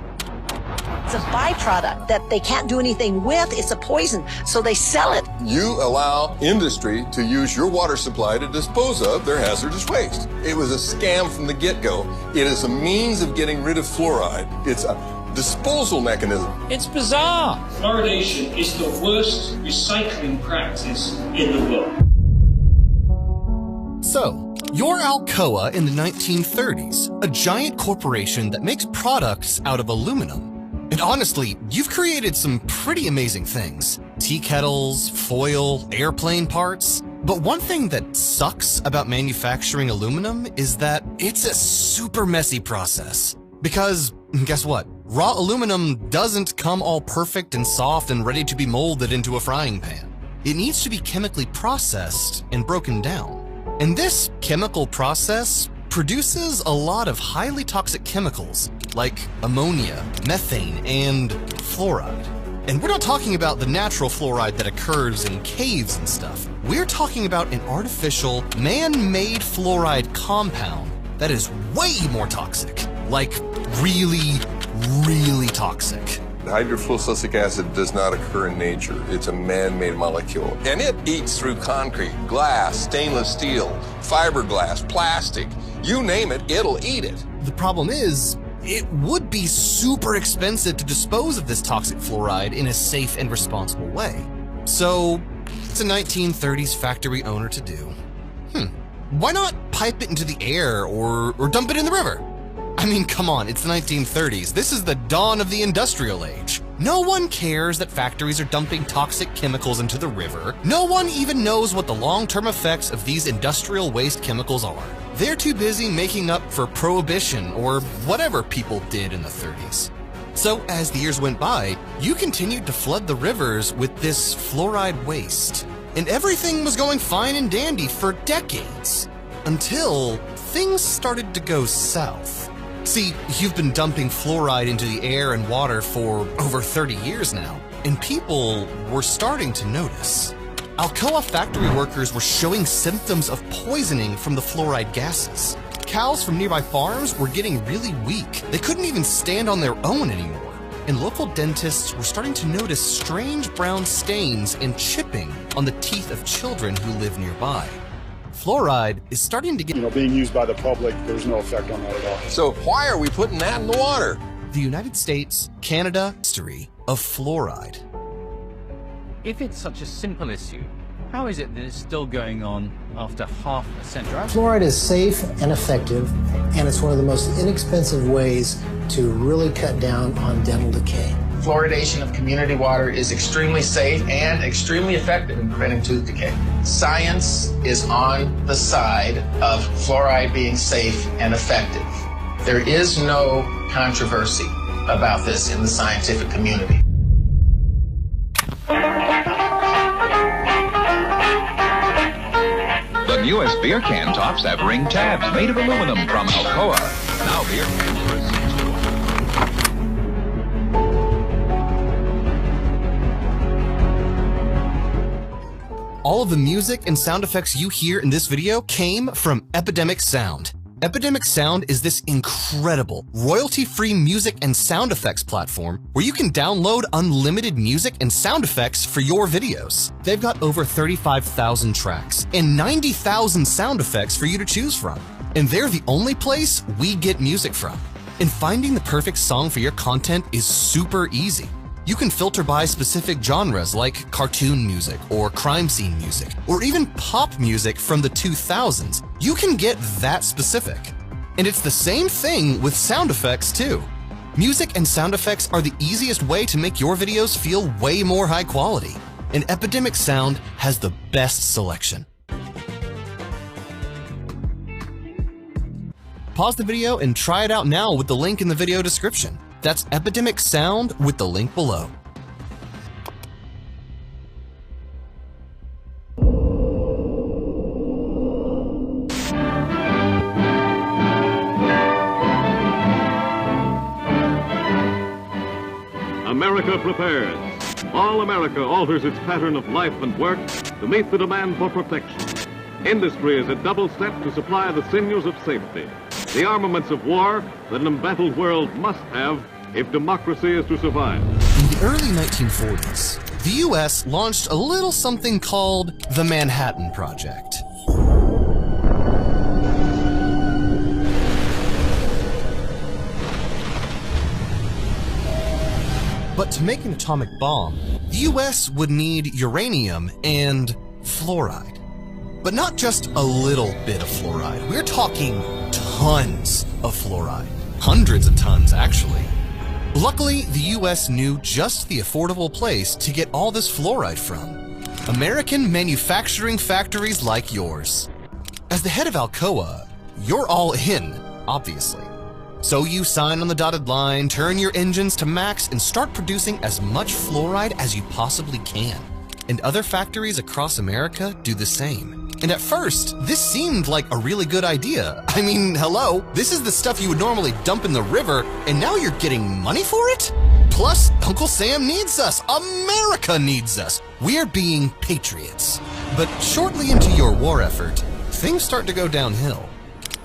It's a byproduct that they can't do anything with. It's a poison, so they sell it. You allow industry to use your water supply to dispose of their hazardous waste. It was a scam from the get-go. It is a means of getting rid of fluoride. It's a disposal mechanism. It's bizarre. Fluoridation is the worst recycling practice in the world. So, you're Alcoa in the 1930s, a giant corporation that makes products out of aluminum. And honestly, you've created some pretty amazing things. Tea kettles, foil, airplane parts. But one thing that sucks about manufacturing aluminum is that it's a super messy process. Because, guess what? Raw aluminum doesn't come all perfect and soft and ready to be molded into a frying pan. It needs to be chemically processed and broken down. And this chemical process produces a lot of highly toxic chemicals like ammonia, methane, and fluoride. And we're not talking about the natural fluoride that occurs in caves and stuff. We're talking about an artificial, man-made fluoride compound that is way more toxic. Like really, really toxic. Hydrofluorosilicic acid does not occur in nature. It's a man-made molecule. And it eats through concrete, glass, stainless steel, fiberglass, plastic. You name it, it'll eat it. The problem is, it would be super expensive to dispose of this toxic fluoride in a safe and responsible way. So, it's a 1930s factory owner to do. Why not pipe it into the air or dump it in the river? I mean, come on, it's the 1930s. This is the dawn of the industrial age. No one cares that factories are dumping toxic chemicals into the river. No one even knows what the long-term effects of these industrial waste chemicals are. They're too busy making up for prohibition or whatever people did in the 30s. So as the years went by, you continued to flood the rivers with this fluoride waste. And everything was going fine and dandy for decades. Until things started to go south. See, you've been dumping fluoride into the air and water for over 30 years now, and people were starting to notice. Alcoa factory workers were showing symptoms of poisoning from the fluoride gases. Cows from nearby farms were getting really weak. They couldn't even stand on their own anymore. And local dentists were starting to notice strange brown stains and chipping on the teeth of children who live nearby. Fluoride is starting to get... being used by the public, there's no effect on that at all. So why are we putting that in the water? The United States, Canada, history of fluoride. If it's such a simple issue, how is it that it's still going on after half a century? Fluoride is safe and effective, and it's one of the most inexpensive ways to really cut down on dental decay. Fluoridation of community water is extremely safe and extremely effective in preventing tooth decay. Science is on the side of fluoride being safe and effective. There is no controversy about this in the scientific community. The newest beer can tops have ring tabs made of aluminum from Alcoa. Now beer cans. All of the music and sound effects you hear in this video came from Epidemic Sound. Epidemic Sound is this incredible, royalty-free music and sound effects platform where you can download unlimited music and sound effects for your videos. They've got over 35,000 tracks and 90,000 sound effects for you to choose from. And they're the only place we get music from. And finding the perfect song for your content is super easy. You can filter by specific genres like cartoon music or crime scene music, or even pop music from the 2000s. You can get that specific. And it's the same thing with sound effects too. Music and sound effects are the easiest way to make your videos feel way more high quality. And Epidemic Sound has the best selection. Pause the video and try it out now with the link in the video description. That's Epidemic Sound with the link below. America prepares. All America alters its pattern of life and work to meet the demand for protection. Industry is at double step to supply the sinews of safety, the armaments of war that an embattled world must have if democracy is to survive. In the early 1940s, the U.S. launched a little something called the Manhattan Project. But to make an atomic bomb, the US would need uranium and fluoride. But not just a little bit of fluoride. We're talking tons of fluoride. Hundreds of tons, actually. Luckily, the US knew just the affordable place to get all this fluoride from. American manufacturing factories like yours. As the head of Alcoa, you're all in, obviously. So you sign on the dotted line, turn your engines to max, and start producing as much fluoride as you possibly can. And other factories across America do the same. And at first, this seemed like a really good idea. I mean, hello, this is the stuff you would normally dump in the river, and now you're getting money for it? Plus, Uncle Sam needs us. America needs us. We're being patriots. But shortly into your war effort, things start to go downhill.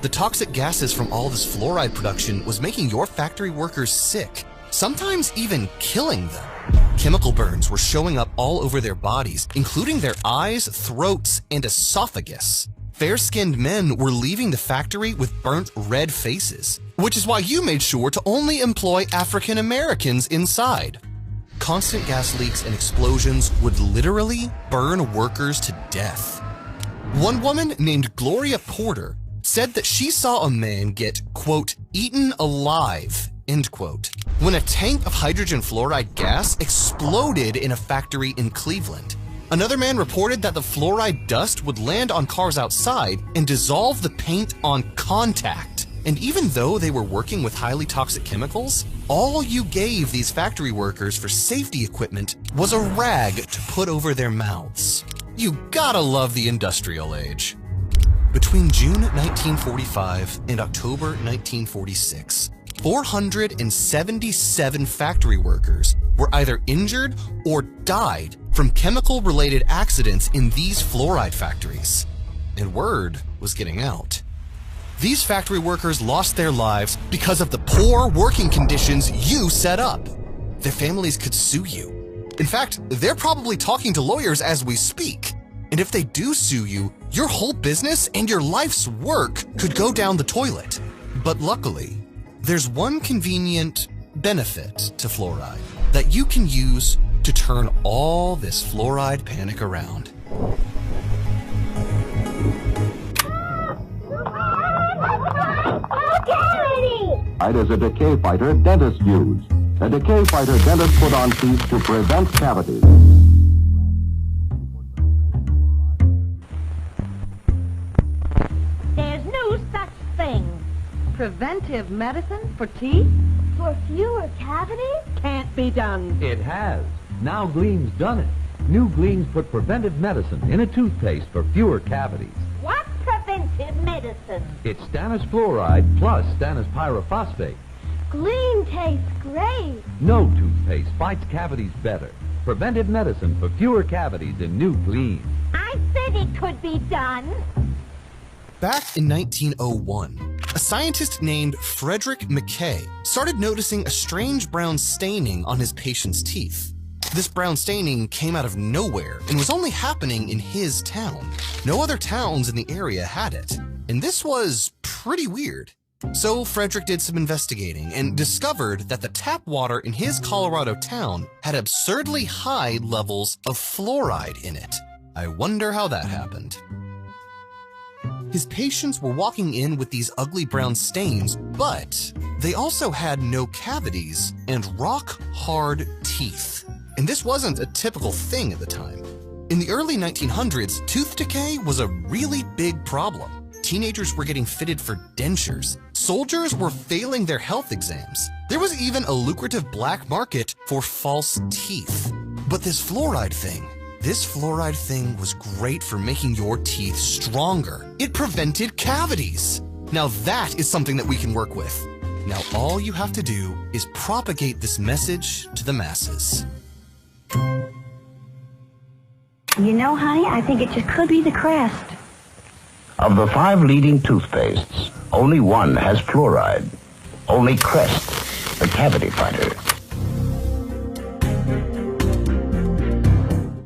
The toxic gases from all this fluoride production was making your factory workers sick, sometimes even killing them. Chemical burns were showing up all over their bodies, including their eyes, throats, and esophagus. Fair-skinned men were leaving the factory with burnt red faces, which is why you made sure to only employ African Americans inside. Constant gas leaks and explosions would literally burn workers to death. One woman named Gloria Porter said that she saw a man get, quote, eaten alive, end quote, when a tank of hydrogen fluoride gas exploded in a factory in Cleveland. Another man reported that the fluoride dust would land on cars outside and dissolve the paint on contact. And even though they were working with highly toxic chemicals, all you gave these factory workers for safety equipment was a rag to put over their mouths. You gotta love the industrial age. Between June 1945 and October 1946, 477 factory workers were either injured or died from chemical-related accidents in these fluoride factories. And word was getting out. These factory workers lost their lives because of the poor working conditions you set up. Their families could sue you. In fact, they're probably talking to lawyers as we speak. And if they do sue you, your whole business and your life's work could go down the toilet. But luckily, there's one convenient benefit to fluoride that you can use to turn all this fluoride panic around. It is a decay fighter dentists use. A decay fighter dentists put on teeth to prevent cavities. There's no such thing. Preventive medicine for teeth? For fewer cavities? Can't be done. It has. Now Gleam's done it. New Gleam's put preventive medicine in a toothpaste for fewer cavities. What preventive medicine? It's stannous fluoride plus stannous pyrophosphate. Gleam tastes great. No toothpaste fights cavities better. Preventive medicine for fewer cavities in New Gleam. I said it could be done. Back in 1901, a scientist named Frederick McKay started noticing a strange brown staining on his patient's teeth. This brown staining came out of nowhere and was only happening in his town. No other towns in the area had it, and this was pretty weird. So Frederick did some investigating and discovered that the tap water in his Colorado town had absurdly high levels of fluoride in it. I wonder how that happened. His patients were walking in with these ugly brown stains, but they also had no cavities and rock-hard teeth. And this wasn't a typical thing at the time. In the early 1900s, tooth decay was a really big problem. Teenagers were getting fitted for dentures. Soldiers were failing their health exams. There was even a lucrative black market for false teeth. But this fluoride thing was great for making your teeth stronger. It prevented cavities. Now that is something that we can work with. Now all you have to do is propagate this message to the masses. You know, honey, I think it just could be the Crest. Of the 5 leading toothpastes, only one has fluoride. Only Crest. the cavity fighter.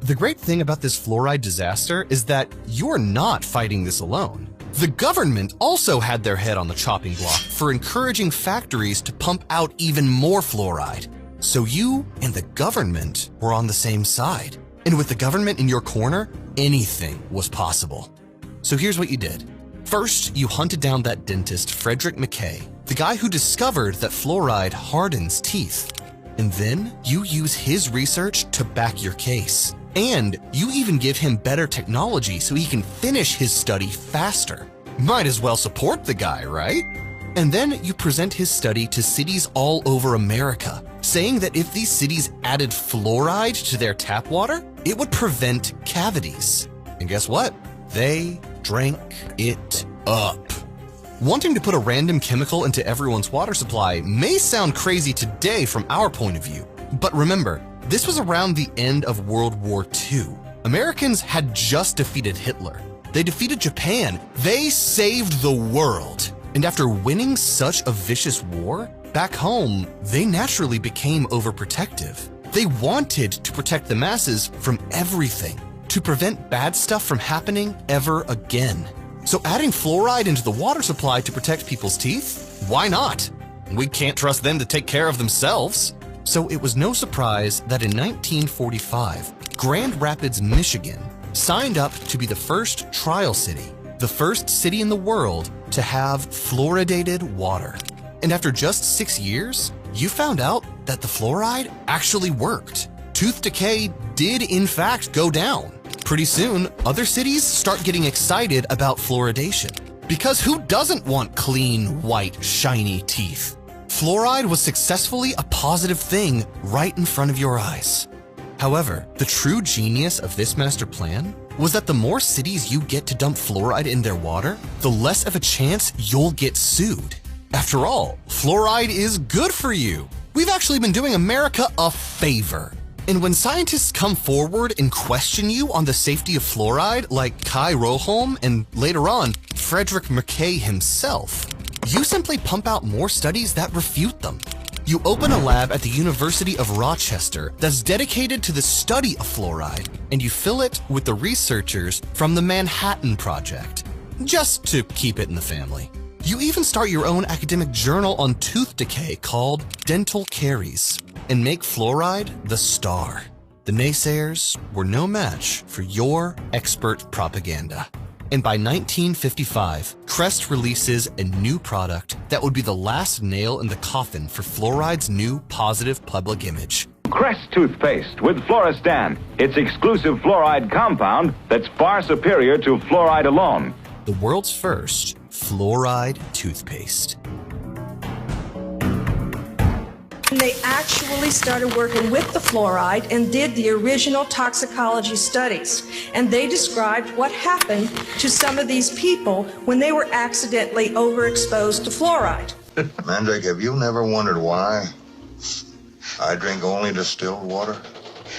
The great thing about this fluoride disaster is that you're not fighting this alone. The government also had their head on the chopping block for encouraging factories to pump out even more fluoride. So you and the government were on the same side. And with the government in your corner, anything was possible. So here's what you did. First, you hunted down that dentist, Frederick McKay, the guy who discovered that fluoride hardens teeth. And then you use his research to back your case. And you even give him better technology so he can finish his study faster. Might as well support the guy, right? And then you present his study to cities all over America, saying that if these cities added fluoride to their tap water, it would prevent cavities. And guess what? They drank it up. Wanting to put a random chemical into everyone's water supply may sound crazy today from our point of view, but remember, this was around the end of World War II. Americans had just defeated Hitler. They defeated Japan. They saved the world. And after winning such a vicious war, back home, they naturally became overprotective. They wanted to protect the masses from everything, to prevent bad stuff from happening ever again. So adding fluoride into the water supply to protect people's teeth? Why not? We can't trust them to take care of themselves. So it was no surprise that in 1945, Grand Rapids, Michigan, signed up to be the first trial city, the first city in the world to have fluoridated water. And after just 6 years, you found out that the fluoride actually worked. Tooth decay did in fact go down. Pretty soon, other cities start getting excited about fluoridation. Because who doesn't want clean, white, shiny teeth? Fluoride was successfully a positive thing right in front of your eyes. However, the true genius of this master plan was that the more cities you get to dump fluoride in their water, the less of a chance you'll get sued. After all, fluoride is good for you. We've actually been doing America a favor. And when scientists come forward and question you on the safety of fluoride, like Kai Roholm and later on, Frederick McKay himself, you simply pump out more studies that refute them. You open a lab at the University of Rochester that's dedicated to the study of fluoride, and you fill it with the researchers from the Manhattan Project, just to keep it in the family. You even start your own academic journal on tooth decay called Dental Caries, and make fluoride the star. The naysayers were no match for your expert propaganda. And by 1955, Crest releases a new product that would be the last nail in the coffin for fluoride's new positive public image. Crest toothpaste with Fluorestan. Its exclusive fluoride compound that's far superior to fluoride alone. The world's first fluoride toothpaste. They actually started working with the fluoride and did the original toxicology studies. And they described what happened to some of these people when they were accidentally overexposed to fluoride. Mandrake, have you never wondered why I drink only distilled water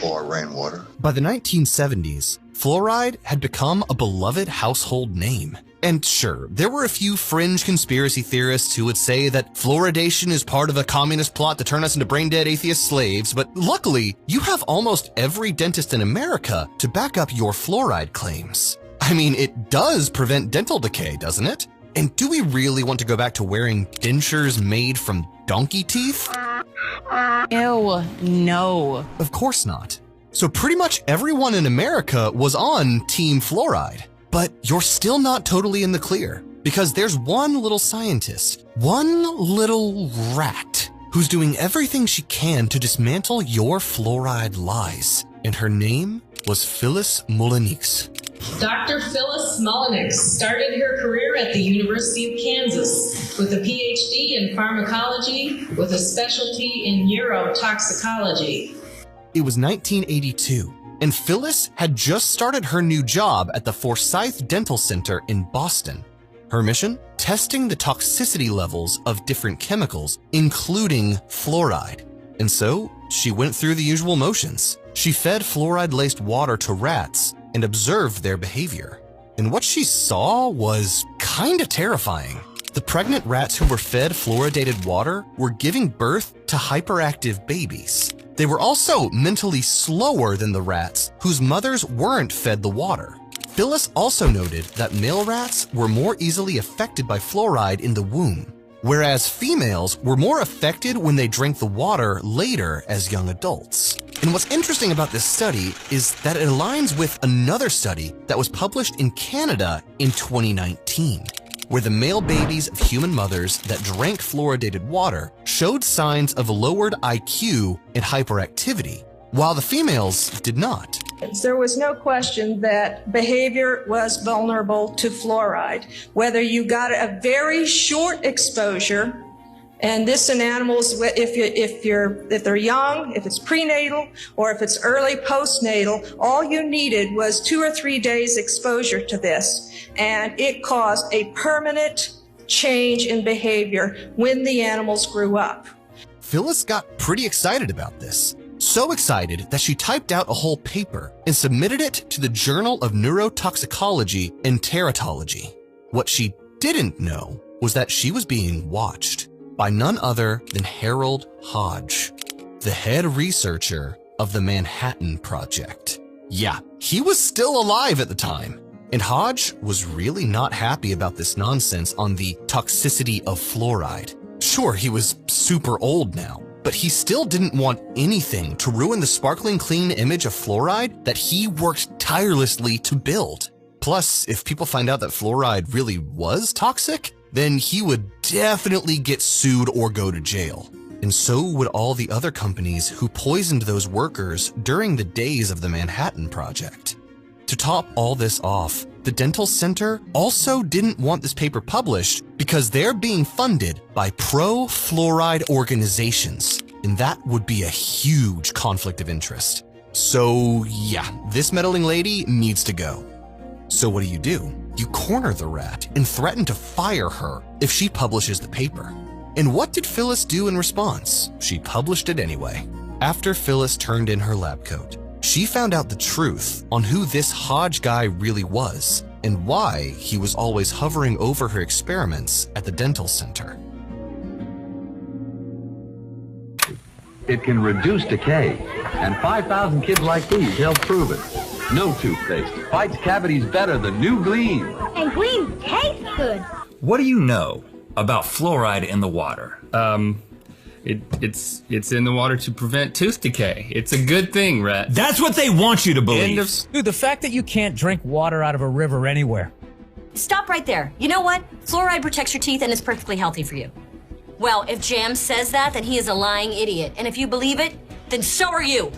or rainwater? By the 1970s, fluoride had become a beloved household name. And sure, there were a few fringe conspiracy theorists who would say that fluoridation is part of a communist plot to turn us into brain-dead atheist slaves, but luckily, you have almost every dentist in America to back up your fluoride claims. I mean, it does prevent dental decay, doesn't it? And do we really want to go back to wearing dentures made from donkey teeth? Ew, no. Of course not. So pretty much everyone in America was on Team Fluoride. But you're still not totally in the clear, because there's one little scientist, one little rat, who's doing everything she can to dismantle your fluoride lies. And her name was Phyllis Mullenix. Dr. Phyllis Mullenix started her career at the University of Kansas with a PhD in pharmacology with a specialty in neurotoxicology. It was 1982. And Phyllis had just started her new job at the Forsyth Dental Center in Boston. Her mission? Testing the toxicity levels of different chemicals, including fluoride. And so, she went through the usual motions. She fed fluoride-laced water to rats and observed their behavior. And what she saw was kinda terrifying. The pregnant rats who were fed fluoridated water were giving birth to hyperactive babies. They were also mentally slower than the rats whose mothers weren't fed the water. Phyllis also noted that male rats were more easily affected by fluoride in the womb, whereas females were more affected when they drank the water later as young adults. And what's interesting about this study is that it aligns with another study that was published in Canada in 2019, where the male babies of human mothers that drank fluoridated water showed signs of lowered IQ and hyperactivity, while the females did not. There was no question that behavior was vulnerable to fluoride. Whether you got a very short exposure, and this in animals, if they're young, if it's prenatal, or if it's early postnatal, all you needed was 2 or 3 days exposure to this, and it caused a permanent change in behavior when the animals grew up. Phyllis got pretty excited about this. So excited that she typed out a whole paper and submitted it to the Journal of Neurotoxicology and Teratology. What she didn't know was that she was being watched by none other than Harold Hodge, the head researcher of the Manhattan Project. Yeah, he was still alive at the time, and Hodge was really not happy about this nonsense on the toxicity of fluoride. Sure, he was super old now, but he still didn't want anything to ruin the sparkling clean image of fluoride that he worked tirelessly to build. Plus, if people find out that fluoride really was toxic, then he would definitely get sued or go to jail. And so would all the other companies who poisoned those workers during the days of the Manhattan Project. To top all this off, the Dental Center also didn't want this paper published because they're being funded by pro-fluoride organizations, and that would be a huge conflict of interest. So yeah, this meddling lady needs to go. So what do? You corner the rat and threaten to fire her if she publishes the paper. And what did Phyllis do in response? She published it anyway. After Phyllis turned in her lab coat, she found out the truth on who this Hodge guy really was and why he was always hovering over her experiments at the dental center. It can reduce decay, and 5,000 kids like these help prove it. No toothpaste fights cavities better than New Gleam. And Gleam tastes good. What do you know about fluoride in the water? It's in the water to prevent tooth decay. It's a good thing, Rat. That's what they want you to believe. Dude, the fact that you can't drink water out of a river anywhere. Stop right there. You know what? Fluoride protects your teeth and is perfectly healthy for you. Well, if Jam says that, then he is a lying idiot. And if you believe it, then so are you.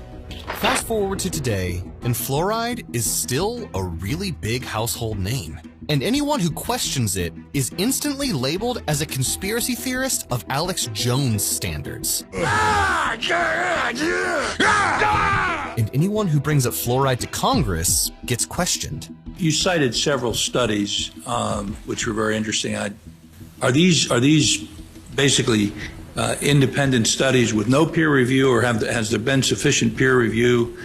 Fast forward to today, and fluoride is still a really big household name. And anyone who questions it is instantly labeled as a conspiracy theorist of Alex Jones standards. And anyone who brings up fluoride to Congress gets questioned. You cited several studies, which were very interesting. Are these basically independent studies with no peer review, or has there been sufficient peer review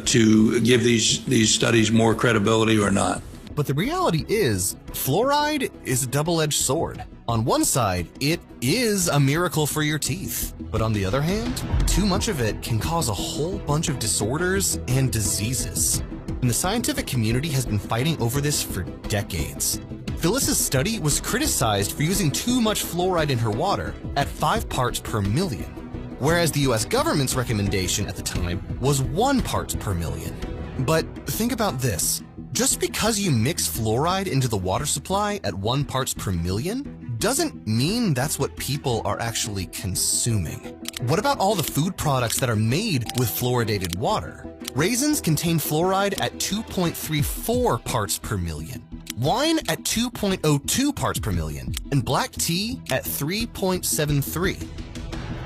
to give these studies more credibility or not? But the reality is, fluoride is a double-edged sword. On one side, it is a miracle for your teeth. But on the other hand, too much of it can cause a whole bunch of disorders and diseases. And the scientific community has been fighting over this for decades. Phyllis's study was criticized for using too much fluoride in her water at 5 parts per million, whereas the US government's recommendation at the time was 1 part per million. But think about this. Just because you mix fluoride into the water supply at 1 parts per million doesn't mean that's what people are actually consuming. What about all the food products that are made with fluoridated water? Raisins contain fluoride at 2.34 parts per million, wine at 2.02 parts per million, and black tea at 3.73.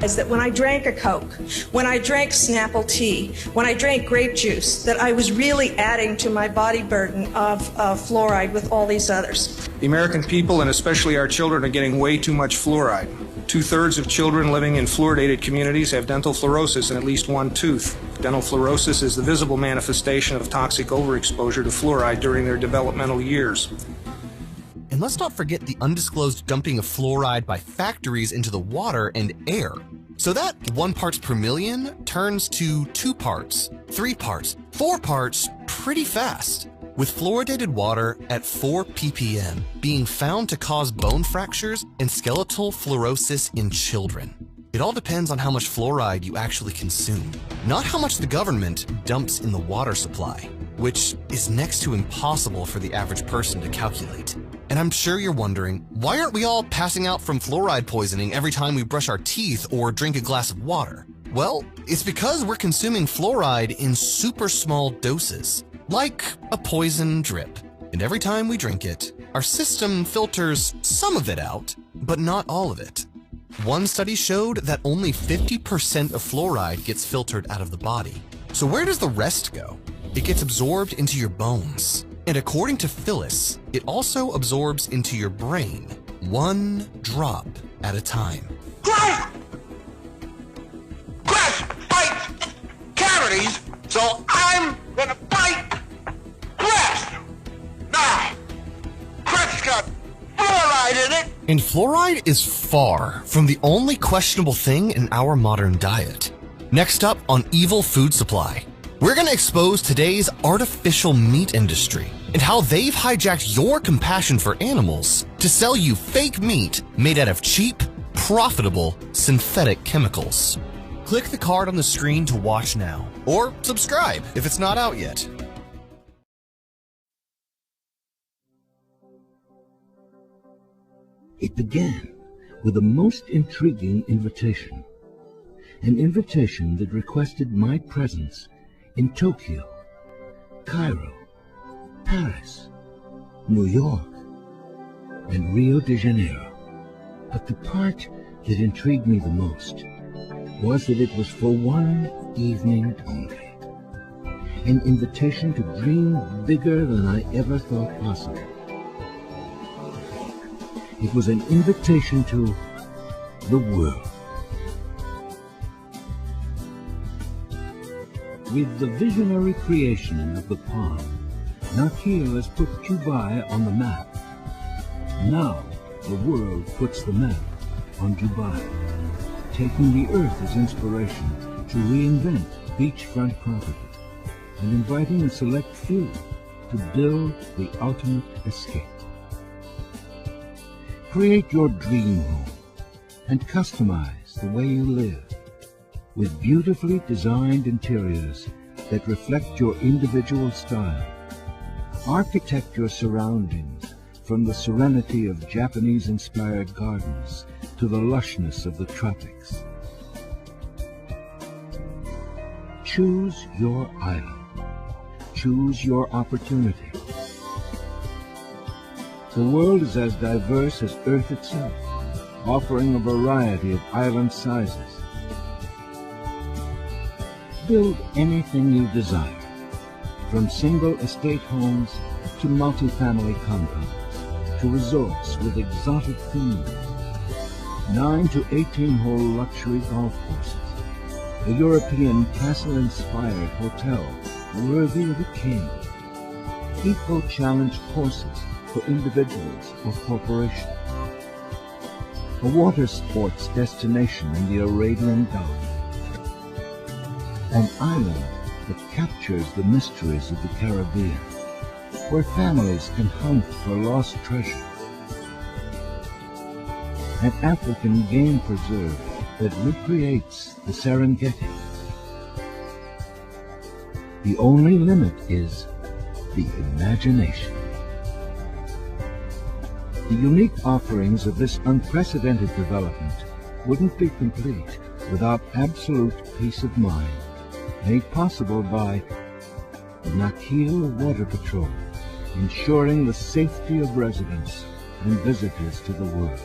Is that when I drank a Coke, when I drank Snapple tea, when I drank grape juice, that I was really adding to my body burden of fluoride with all these others. The American people, and especially our children, are getting way too much fluoride. 2/3 of children living in fluoridated communities have dental fluorosis in at least one tooth. Dental fluorosis is the visible manifestation of toxic overexposure to fluoride during their developmental years. And And let's not forget the undisclosed dumping of fluoride by factories into the water and air. So that 1 parts per million turns to 2 parts, 3 parts, 4 parts pretty fast, with fluoridated water at 4 ppm being found to cause bone fractures and skeletal fluorosis in children. It all depends on how much fluoride you actually consume, not how much the government dumps in the water supply, which is next to impossible for the average person to calculate. And I'm sure you're wondering, why aren't we all passing out from fluoride poisoning every time we brush our teeth or drink a glass of water? Well, it's because we're consuming fluoride in super small doses, like a poison drip. And every time we drink it, our system filters some of it out, but not all of it. One study showed that only 50% of fluoride gets filtered out of the body. So where does the rest go? It gets absorbed into your bones. And according to Phyllis, it also absorbs into your brain, 1 drop at a time. Crest fights cavities, so I'm gonna fight Crest. Now, Crest's got fluoride in it. And fluoride is far from the only questionable thing in our modern diet. Next up on Evil Food Supply, we're going to expose today's artificial meat industry and how they've hijacked your compassion for animals to sell you fake meat made out of cheap, profitable, synthetic chemicals. Click the card on the screen to watch now, or subscribe if it's not out yet. It began with a most intriguing invitation. An invitation that requested my presence in Tokyo, Cairo, Paris, New York, and Rio de Janeiro. But the part that intrigued me the most was that it was for 1 evening only. An invitation to dream bigger than I ever thought possible. It was an invitation to the world. With the visionary creation of the palm, Nakheel has put Dubai on the map. Now the world puts the map on Dubai, taking the earth as inspiration to reinvent beachfront property and inviting a select few to build the ultimate escape. Create your dream home and customize the way you live with beautifully designed interiors that reflect your individual style. Architect your surroundings from the serenity of Japanese-inspired gardens to the lushness of the tropics. Choose your island. Choose your opportunity. The world is as diverse as Earth itself, offering a variety of island sizes. Build anything you desire, from single estate homes to multi-family compounds, to resorts with exotic themes, 9 to 18-hole luxury golf courses, a European castle-inspired hotel worthy of a king, eco-challenge courses for individuals or corporations, a water sports destination in the Arabian Gulf, an island that captures the mysteries of the Caribbean, where families can hunt for lost treasure, an African game preserve that recreates the Serengeti. The only limit is the imagination. The unique offerings of this unprecedented development wouldn't be complete without absolute peace of mind, made possible by the Nakheel Water Patrol, ensuring the safety of residents and visitors to the world.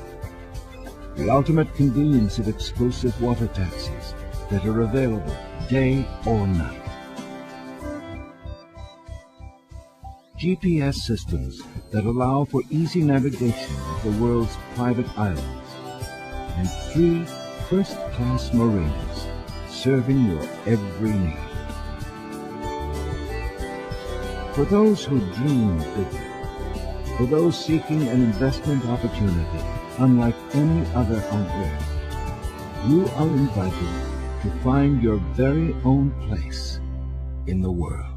The ultimate convenience of exclusive water taxis that are available day or night. GPS systems that allow for easy navigation of the world's private islands, and 3 first-class marinas serving your every need. For those who dream bigger, for those seeking an investment opportunity unlike any other on earth. You are invited to find your very own place in the world.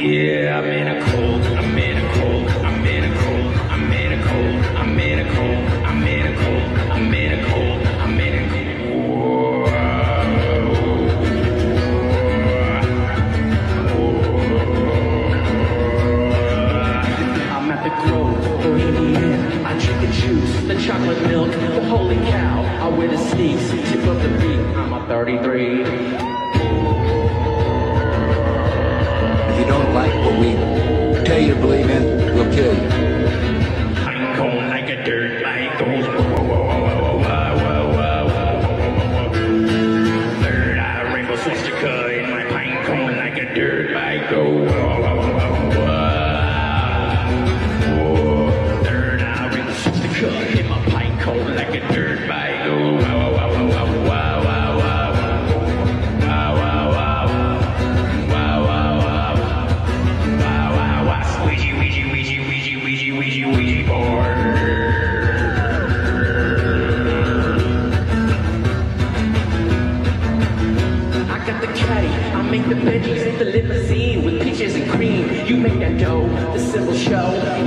Yeah, I'm in a cold, I'm in a cold, I'm in a cold, I'm in a cold, I'm in a cold, I'm in a cold, I'm in a cold, I'm in a cold. I'm at the Grove, Bohemian. I drink the juice, the chocolate milk, the holy cow. I wear the sneaks, tip of the beat. I'm a 33. If you don't like what we tell you to believe in, we'll kill you. I'm going like a dirt bike goes. Third eye rainbow swastika in my pine cone like a dirt bike goes. Third eye rainbow swastika in my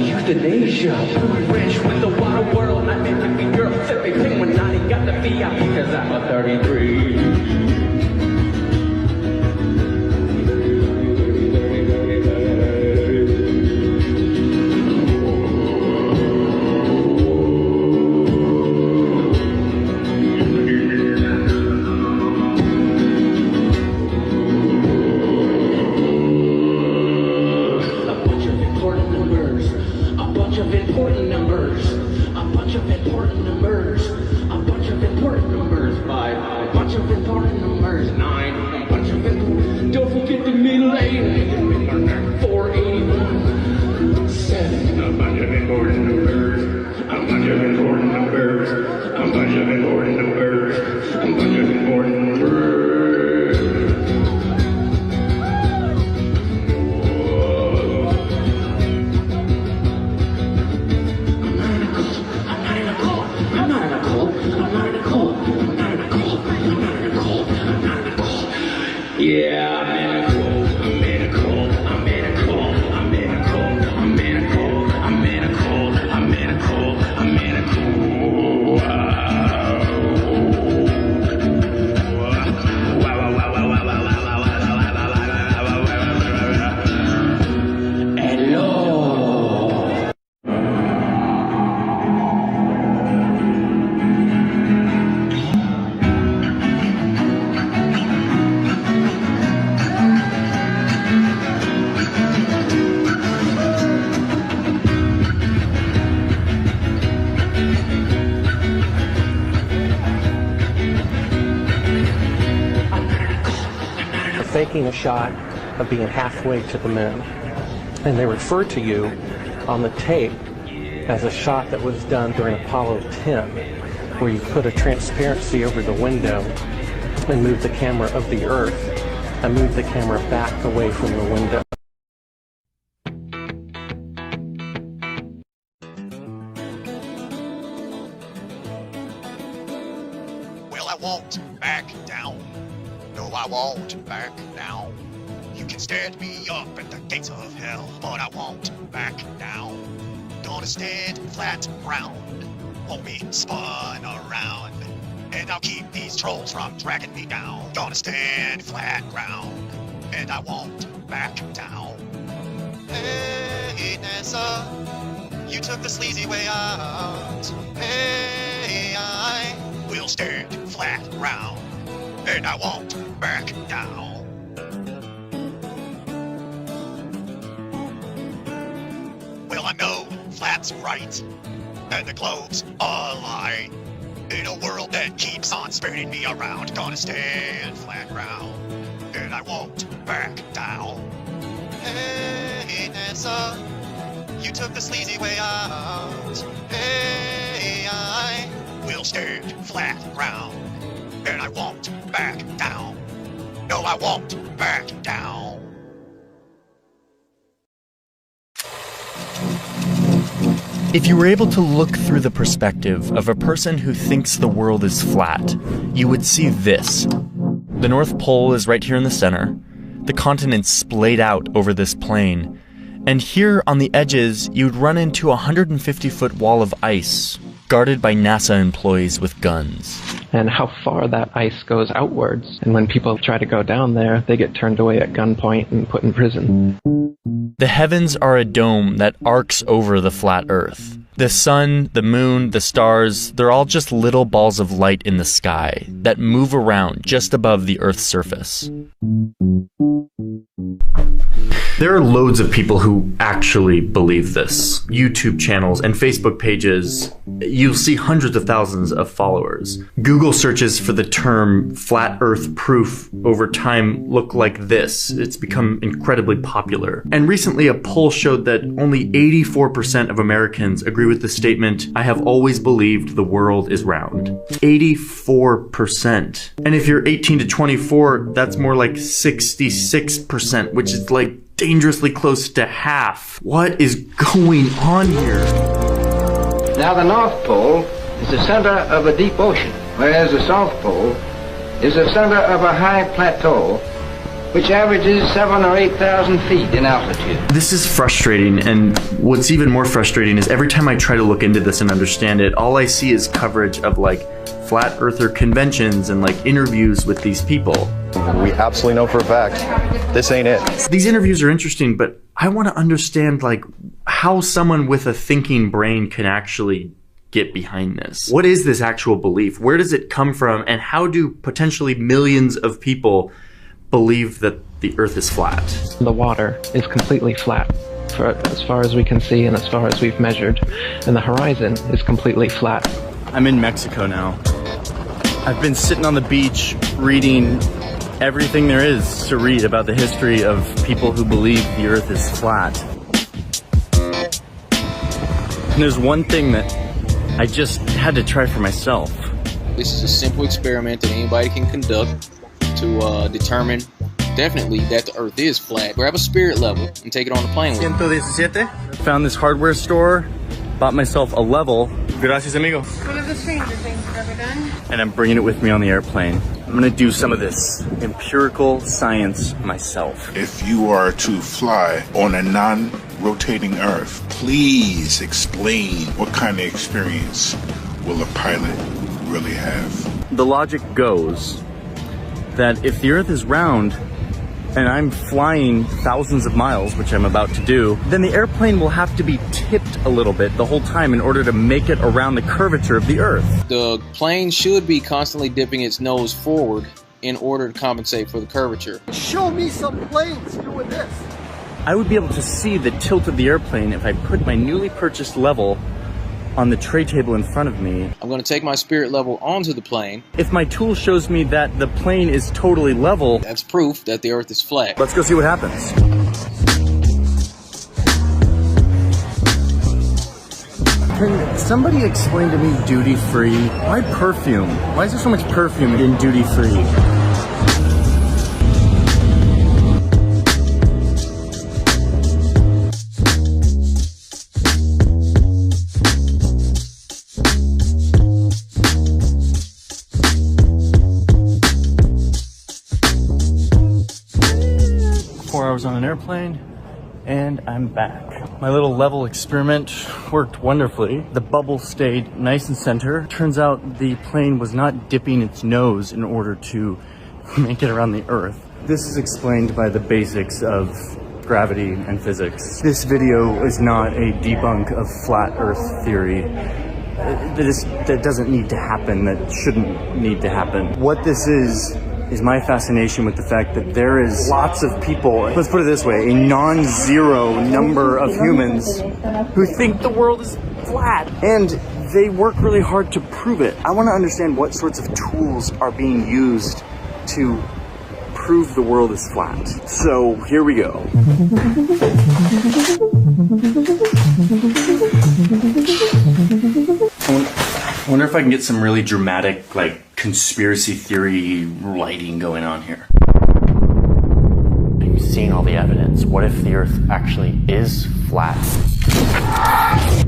euthanasia. I'm rich with the water world, not meant to be girl. Sipping penguin, I ain't got the VIP because I'm a 33. Faking a shot of being halfway to the moon. And they refer to you on the tape as a shot that was done during Apollo 10, where you put a transparency over the window and moved the camera of the Earth and moved the camera back away from the window. Well, I won't back down. No, I won't back down. You can stand me up at the gates of hell, but I won't back down. Gonna stand flat ground, won't be spun around, and I'll keep these trolls from dragging me down. Gonna stand flat ground, and I won't back down. Hey, NASA, you took the sleazy way out. Hey, I will stand flat ground, and I won't back down. Well, I know flat's right, and the globe's a lie. In a world that keeps on spinning me around, gonna stand flat ground, and I won't back down. Hey, NASA, you took the sleazy way out. Hey, I will stand flat ground, and I won't back down. No, I won't back down. If you were able to look through the perspective of a person who thinks the world is flat, you would see this. The North Pole is right here in the center, the continents splayed out over this plain, and here on the edges you'd run into a 150-foot wall of ice, guarded by NASA employees with guns. And how far that ice goes outwards, and when people try to go down there, they get turned away at gunpoint and put in prison. The heavens are a dome that arcs over the flat Earth. The sun, the moon, the stars, they're all just little balls of light in the sky that move around just above the Earth's surface. There are loads of people who actually believe this. YouTube channels and Facebook pages, you'll see hundreds of thousands of followers. Google searches for the term flat Earth proof over time look like this. It's become incredibly popular. And recently a poll showed that only 84% of Americans agree with the statement, "I have always believed the world is round." 84%. And if you're 18 to 24, that's more like 66%, which is like dangerously close to half. What is going on here? Now the North Pole is the center of a deep ocean, whereas the South Pole is the center of a high plateau which averages 7,000 or 8,000 feet in altitude. This is frustrating, and what's even more frustrating is every time I try to look into this and understand it, all I see is coverage of like flat earther conventions and like interviews with these people. We absolutely know for a fact this ain't it. These interviews are interesting, but I want to understand like how someone with a thinking brain can actually get behind this. What is this actual belief? Where does it come from? And how do potentially millions of people believe that the earth is flat? The water is completely flat as far as we can see and as far as we've measured. And the horizon is completely flat. I'm in Mexico now. I've been sitting on the beach reading everything there is to read about the history of people who believe the earth is flat. And there's one thing that I just had to try for myself. This is a simple experiment that anybody can conduct to determine definitely that the earth is flat. Grab a spirit level and take it on the plane with you. 117. Found this hardware store, bought myself a level. Gracias, amigo. One of the stranger things I've ever done. And I'm bringing it with me on the airplane. I'm gonna do some of this empirical science myself. If you are to fly on a non-rotating Earth, please explain what kind of experience will a pilot really have? The logic goes that if the Earth is round and I'm flying thousands of miles, which I'm about to do, then the airplane will have to be tipped a little bit the whole time in order to make it around the curvature of the Earth. The plane should be constantly dipping its nose forward in order to compensate for the curvature. Show me some planes doing this. I would be able to see the tilt of the airplane if I put my newly purchased level on the tray table in front of me. I'm going to take my spirit level onto the plane. If my tool shows me that the plane is totally level, that's proof that the Earth is flat. Let's go see what happens. Can somebody explain to me duty-free? Why perfume? Why is there so much perfume in duty-free? 4 hours on an airplane, and I'm back. My little level experiment worked wonderfully. The bubble stayed nice and center. Turns out the plane was not dipping its nose in order to make it around the Earth. This is explained by the basics of gravity and physics. This video is not a debunk of flat Earth theory. That doesn't need to happen, that shouldn't need to happen. What this is my fascination with the fact that there is lots of people, let's put it this way, a non-zero number of humans who think the world is flat, and they work really hard to prove it. I want to understand what sorts of tools are being used to prove the world is flat. So here we go. I wonder if I can get some really dramatic, like, conspiracy theory lighting going on here. I'm seeing all the evidence. What if the Earth actually is flat?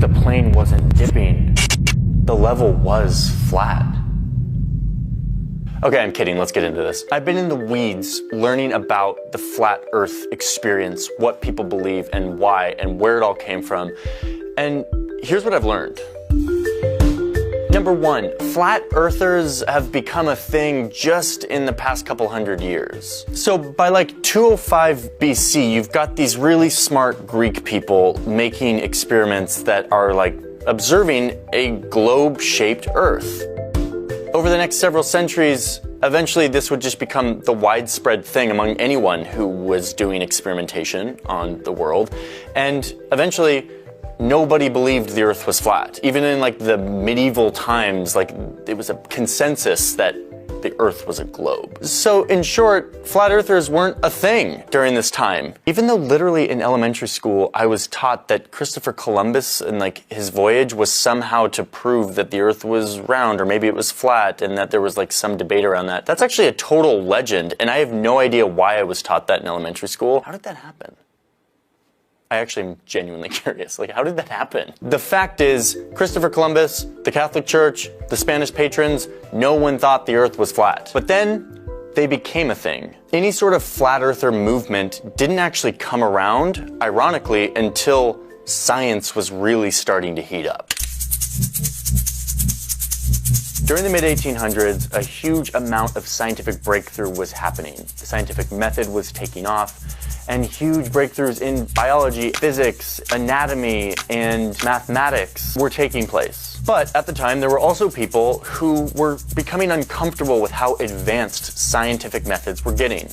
The plane wasn't dipping. The level was flat. Okay, I'm kidding. Let's get into this. I've been in the weeds learning about the flat Earth experience, what people believe and why, and where it all came from. And here's what I've learned. Number one, flat earthers have become a thing just in the past couple hundred years. So by like 205 BC, you've got these really smart Greek people making experiments that are like observing a globe-shaped Earth. Over the next several centuries, eventually this would just become the widespread thing among anyone who was doing experimentation on the world. And eventually, nobody believed the Earth was flat. Even in like the medieval times, like it was a consensus that the Earth was a globe. So in short, flat earthers weren't a thing during this time. Even though literally in elementary school, I was taught that Christopher Columbus and like his voyage was somehow to prove that the Earth was round or maybe it was flat and that there was like some debate around that. That's actually a total legend and I have no idea why I was taught that in elementary school. How did that happen? I actually am genuinely curious. Like, how did that happen? The fact is, Christopher Columbus, the Catholic Church, the Spanish patrons, no one thought the Earth was flat. But then, they became a thing. Any sort of flat earther movement didn't actually come around, ironically, until science was really starting to heat up. During the mid-1800s, a huge amount of scientific breakthrough was happening. The scientific method was taking off, and huge breakthroughs in biology, physics, anatomy, and mathematics were taking place. But at the time, there were also people who were becoming uncomfortable with how advanced scientific methods were getting.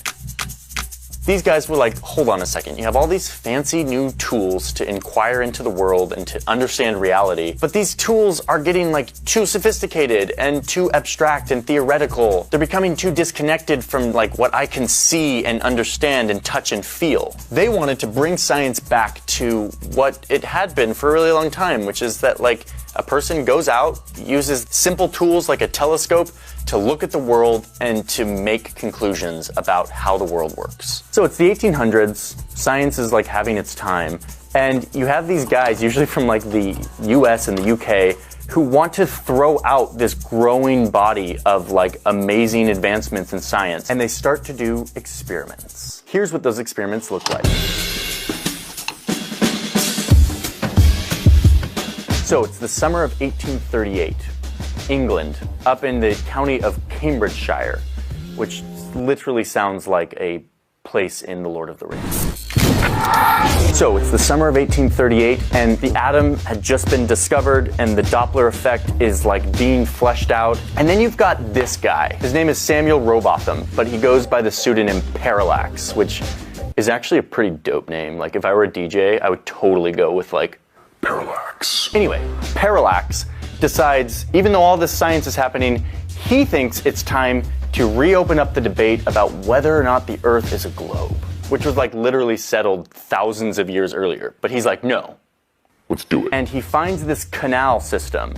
These guys were like, hold on a second, you have all these fancy new tools to inquire into the world and to understand reality, but these tools are getting like too sophisticated and too abstract and theoretical. They're becoming too disconnected from like what I can see and understand and touch and feel. They wanted to bring science back to what it had been for a really long time, which is that like a person goes out, uses simple tools like a telescope to look at the world and to make conclusions about how the world works. So it's the 1800s, science is like having its time, and you have these guys, usually from like the US and the UK, who want to throw out this growing body of like amazing advancements in science, and they start to do experiments. Here's what those experiments look like. So it's the summer of 1838. England, up in the county of Cambridgeshire, which literally sounds like a place in The Lord of the Rings. So it's the summer of 1838, and the atom had just been discovered, and the Doppler effect is like being fleshed out. And then you've got this guy. His name is Samuel Rowbotham, but he goes by the pseudonym Parallax, which is actually a pretty dope name. Like if I were a DJ, I would totally go with like Parallax. Anyway, Parallax decides, even though all this science is happening, he thinks it's time to reopen up the debate about whether or not the Earth is a globe, which was like literally settled thousands of years earlier. But he's like, no, let's do it. And he finds this canal system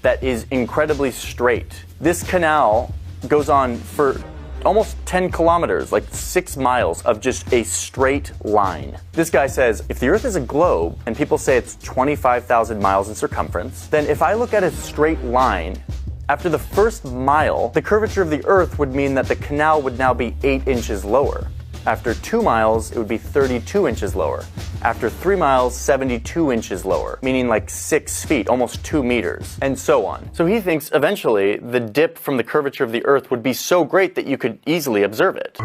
that is incredibly straight. This canal goes on for almost 10 kilometers, like 6 miles of just a straight line. This guy says, if the Earth is a globe, and people say it's 25,000 miles in circumference, then if I look at a straight line, after the first mile, the curvature of the Earth would mean that the canal would now be 8 inches lower. After 2 miles, it would be 32 inches lower. After 3 miles, 72 inches lower, meaning like 6 feet, almost 2 meters, and so on. So he thinks eventually the dip from the curvature of the Earth would be so great that you could easily observe it.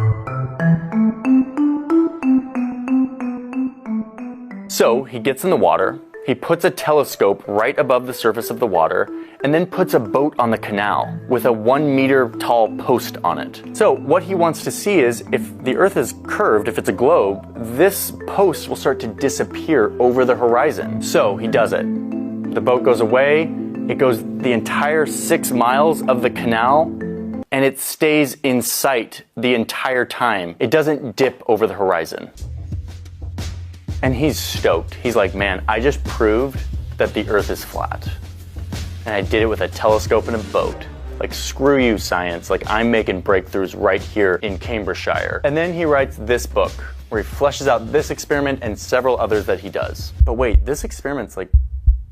So he gets in the water, he puts a telescope right above the surface of the water, and then puts a boat on the canal with a 1 meter tall post on it. So what he wants to see is if the Earth is curved, if it's a globe, this post will start to disappear over the horizon. So he does it. The boat goes away, it goes the entire 6 miles of the canal, and it stays in sight the entire time. It doesn't dip over the horizon. And he's stoked. He's like, man, I just proved that the Earth is flat. And I did it with a telescope and a boat. Like, screw you, science. Like, I'm making breakthroughs right here in Cambridgeshire. And then he writes this book, where he fleshes out this experiment and several others that he does. But wait, this experiment's like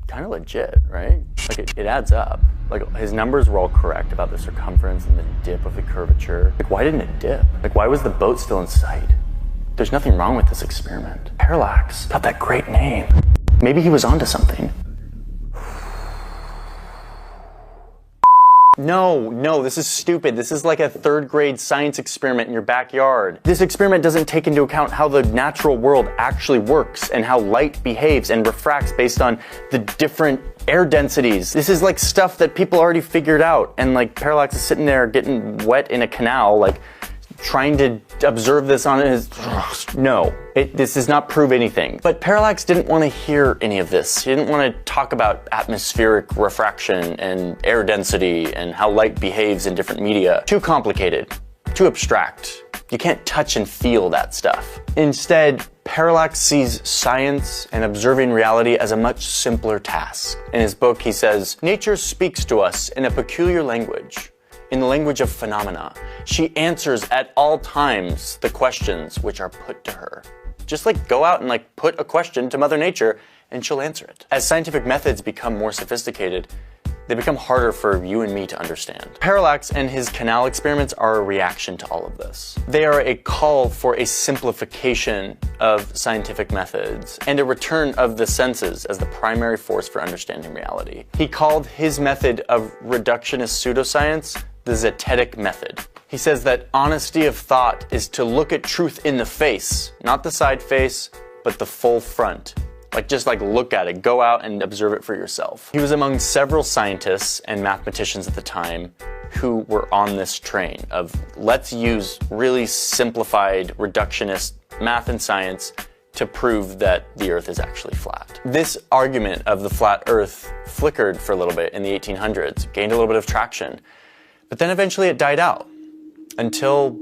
kind of legit, right? Like, it adds up. Like, his numbers were all correct about the circumference and the dip of the curvature. Like, why didn't it dip? Like, why was the boat still in sight? There's nothing wrong with this experiment. Parallax got that great name. Maybe he was onto something. No, this is stupid. This is like a 3rd grade science experiment in your backyard. This experiment doesn't take into account how the natural world actually works and how light behaves and refracts based on the different air densities. This is like stuff that people already figured out, and like Parallax is sitting there getting wet in a canal, like trying to observe this on his... No, this does not prove anything. But Parallax didn't want to hear any of this. He didn't want to talk about atmospheric refraction and air density and how light behaves in different media. Too complicated, too abstract. You can't touch and feel that stuff. Instead, Parallax sees science and observing reality as a much simpler task. In his book, he says, nature speaks to us in a peculiar language. In the language of phenomena, she answers at all times the questions which are put to her. Just like go out and like put a question to Mother Nature and she'll answer it. As scientific methods become more sophisticated, they become harder for you and me to understand. Parallax and his canal experiments are a reaction to all of this. They are a call for a simplification of scientific methods and a return of the senses as the primary force for understanding reality. He called his method of reductionist pseudoscience the zetetic method. He says that honesty of thought is to look at truth in the face, not the side face, but the full front. Just look at it, go out and observe it for yourself. He was among several scientists and mathematicians at the time who were on this train of let's use really simplified reductionist math and science to prove that the Earth is actually flat. This argument of the flat Earth flickered for a little bit in the 1800s, gained a little bit of traction, but then eventually it died out until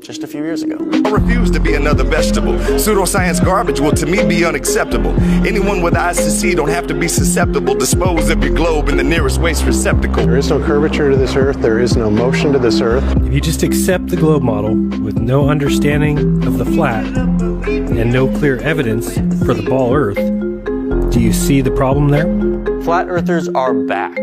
just a few years ago. I refuse to be another vegetable. Pseudoscience garbage will to me be unacceptable. Anyone with eyes to see don't have to be susceptible. Dispose of your globe in the nearest waste receptacle. There is no curvature to this Earth. There is no motion to this Earth. If you just accept the globe model with no understanding of the flat and no clear evidence for the ball Earth, do you see the problem there? Flat Earthers are back.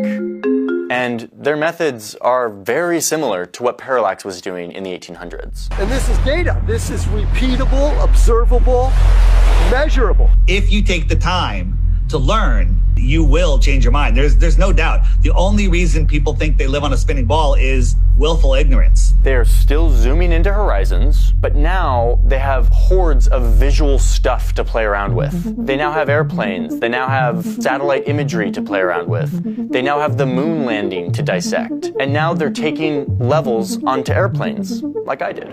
And their methods are very similar to what Parallax was doing in the 1800s. And this is data. This is repeatable, observable, measurable. If you take the time to learn, you will change your mind. There's no doubt. The only reason people think they live on a spinning ball is willful ignorance. They're still zooming into horizons, but now they have hordes of visual stuff to play around with. They now have airplanes. They now have satellite imagery to play around with. They now have the moon landing to dissect. And now they're taking levels onto airplanes, like I did.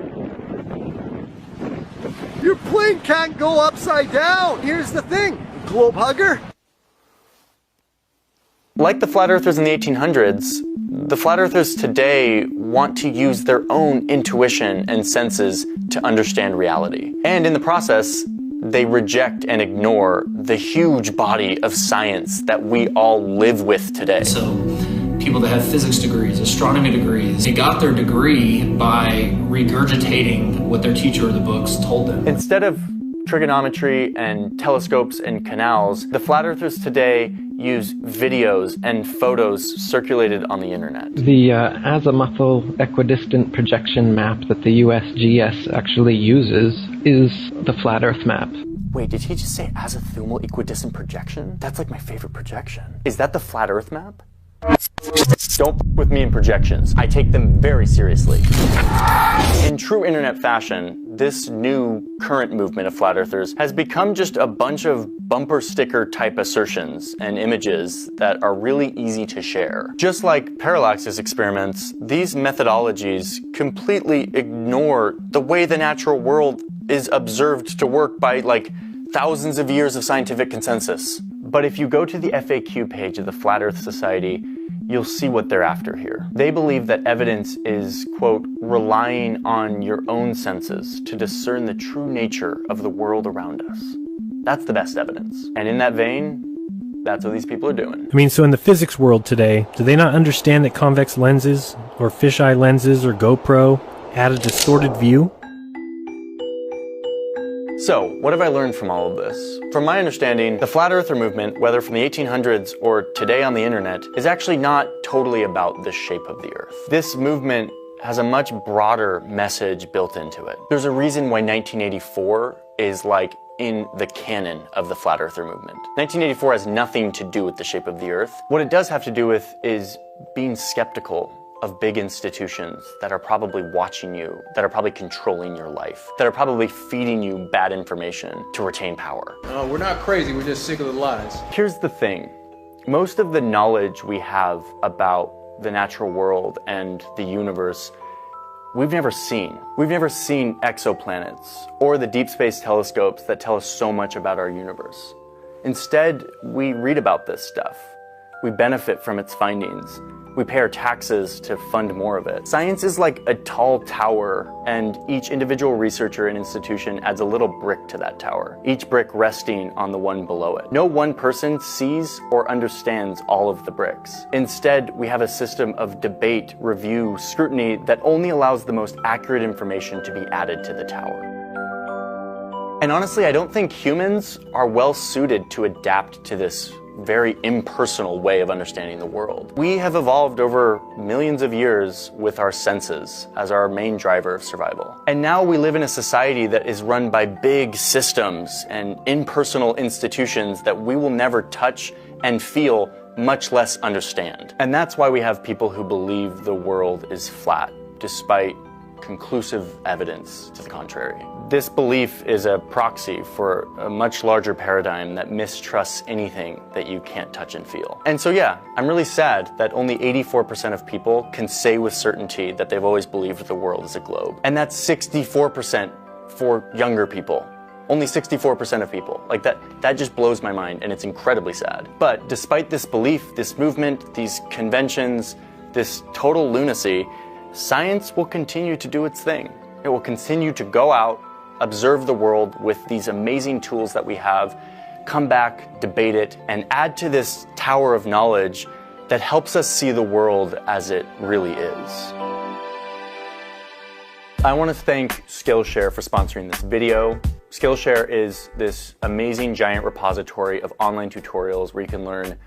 Your plane can't go upside down. Here's the thing, globe hugger. Like the flat earthers in the 1800s, the flat earthers today want to use their own intuition and senses to understand reality. And in the process, they reject and ignore the huge body of science that we all live with today. So people that have physics degrees, astronomy degrees, they got their degree by regurgitating what their teacher or the books told them. Instead of trigonometry and telescopes and canals, the flat earthers today use videos and photos circulated on the internet. The azimuthal equidistant projection map that the USGS actually uses is the flat Earth map. Wait, did he just say azimuthal equidistant projection? That's like my favorite projection. Is that the flat Earth map? Don't f with me in projections. I take them very seriously. In true internet fashion, this new current movement of flat earthers has become just a bunch of bumper sticker type assertions and images that are really easy to share. Just like Parallax's experiments, these methodologies completely ignore the way the natural world is observed to work by thousands of years of scientific consensus. But if you go to the FAQ page of the Flat Earth Society, you'll see what they're after here. They believe that evidence is, quote, relying on your own senses to discern the true nature of the world around us. That's the best evidence. And in that vein, that's what these people are doing. I mean, so in the physics world today, do they not understand that convex lenses, or fisheye lenses, or GoPro add a distorted view? So, what have I learned from all of this? From my understanding, the Flat Earther movement, whether from the 1800s or today on the internet, is actually not totally about the shape of the Earth. This movement has a much broader message built into it. There's a reason why 1984 is in the canon of the Flat Earther movement. 1984 has nothing to do with the shape of the Earth. What it does have to do with is being skeptical of big institutions that are probably watching you, that are probably controlling your life, that are probably feeding you bad information to retain power. We're not crazy, we're just sick of the lies. Here's the thing. Most of the knowledge we have about the natural world and the universe, we've never seen. We've never seen exoplanets or the deep space telescopes that tell us so much about our universe. Instead, we read about this stuff. We benefit from its findings. We pay our taxes to fund more of it. Science is like a tall tower, and each individual researcher and institution adds a little brick to that tower, each brick resting on the one below it. No one person sees or understands all of the bricks. Instead, we have a system of debate, review, scrutiny that only allows the most accurate information to be added to the tower. And honestly, I don't think humans are well suited to adapt to this very impersonal way of understanding the world. We have evolved over millions of years with our senses as our main driver of survival. And now we live in a society that is run by big systems and impersonal institutions that we will never touch and feel, much less understand. And that's why we have people who believe the world is flat, despite conclusive evidence to the contrary. This belief is a proxy for a much larger paradigm that mistrusts anything that you can't touch and feel. And so yeah, I'm really sad that only 84% of people can say with certainty that they've always believed the world is a globe. And that's 64% for younger people. Only 64% of people. Like that just blows my mind, and it's incredibly sad. But despite this belief, this movement, these conventions, this total lunacy, science will continue to do its thing. It will continue to go out, observe the world with these amazing tools that we have, come back, debate it, and add to this tower of knowledge that helps us see the world as it really is. I want to thank Skillshare for sponsoring this video. Skillshare is this amazing giant repository of online tutorials where you can learn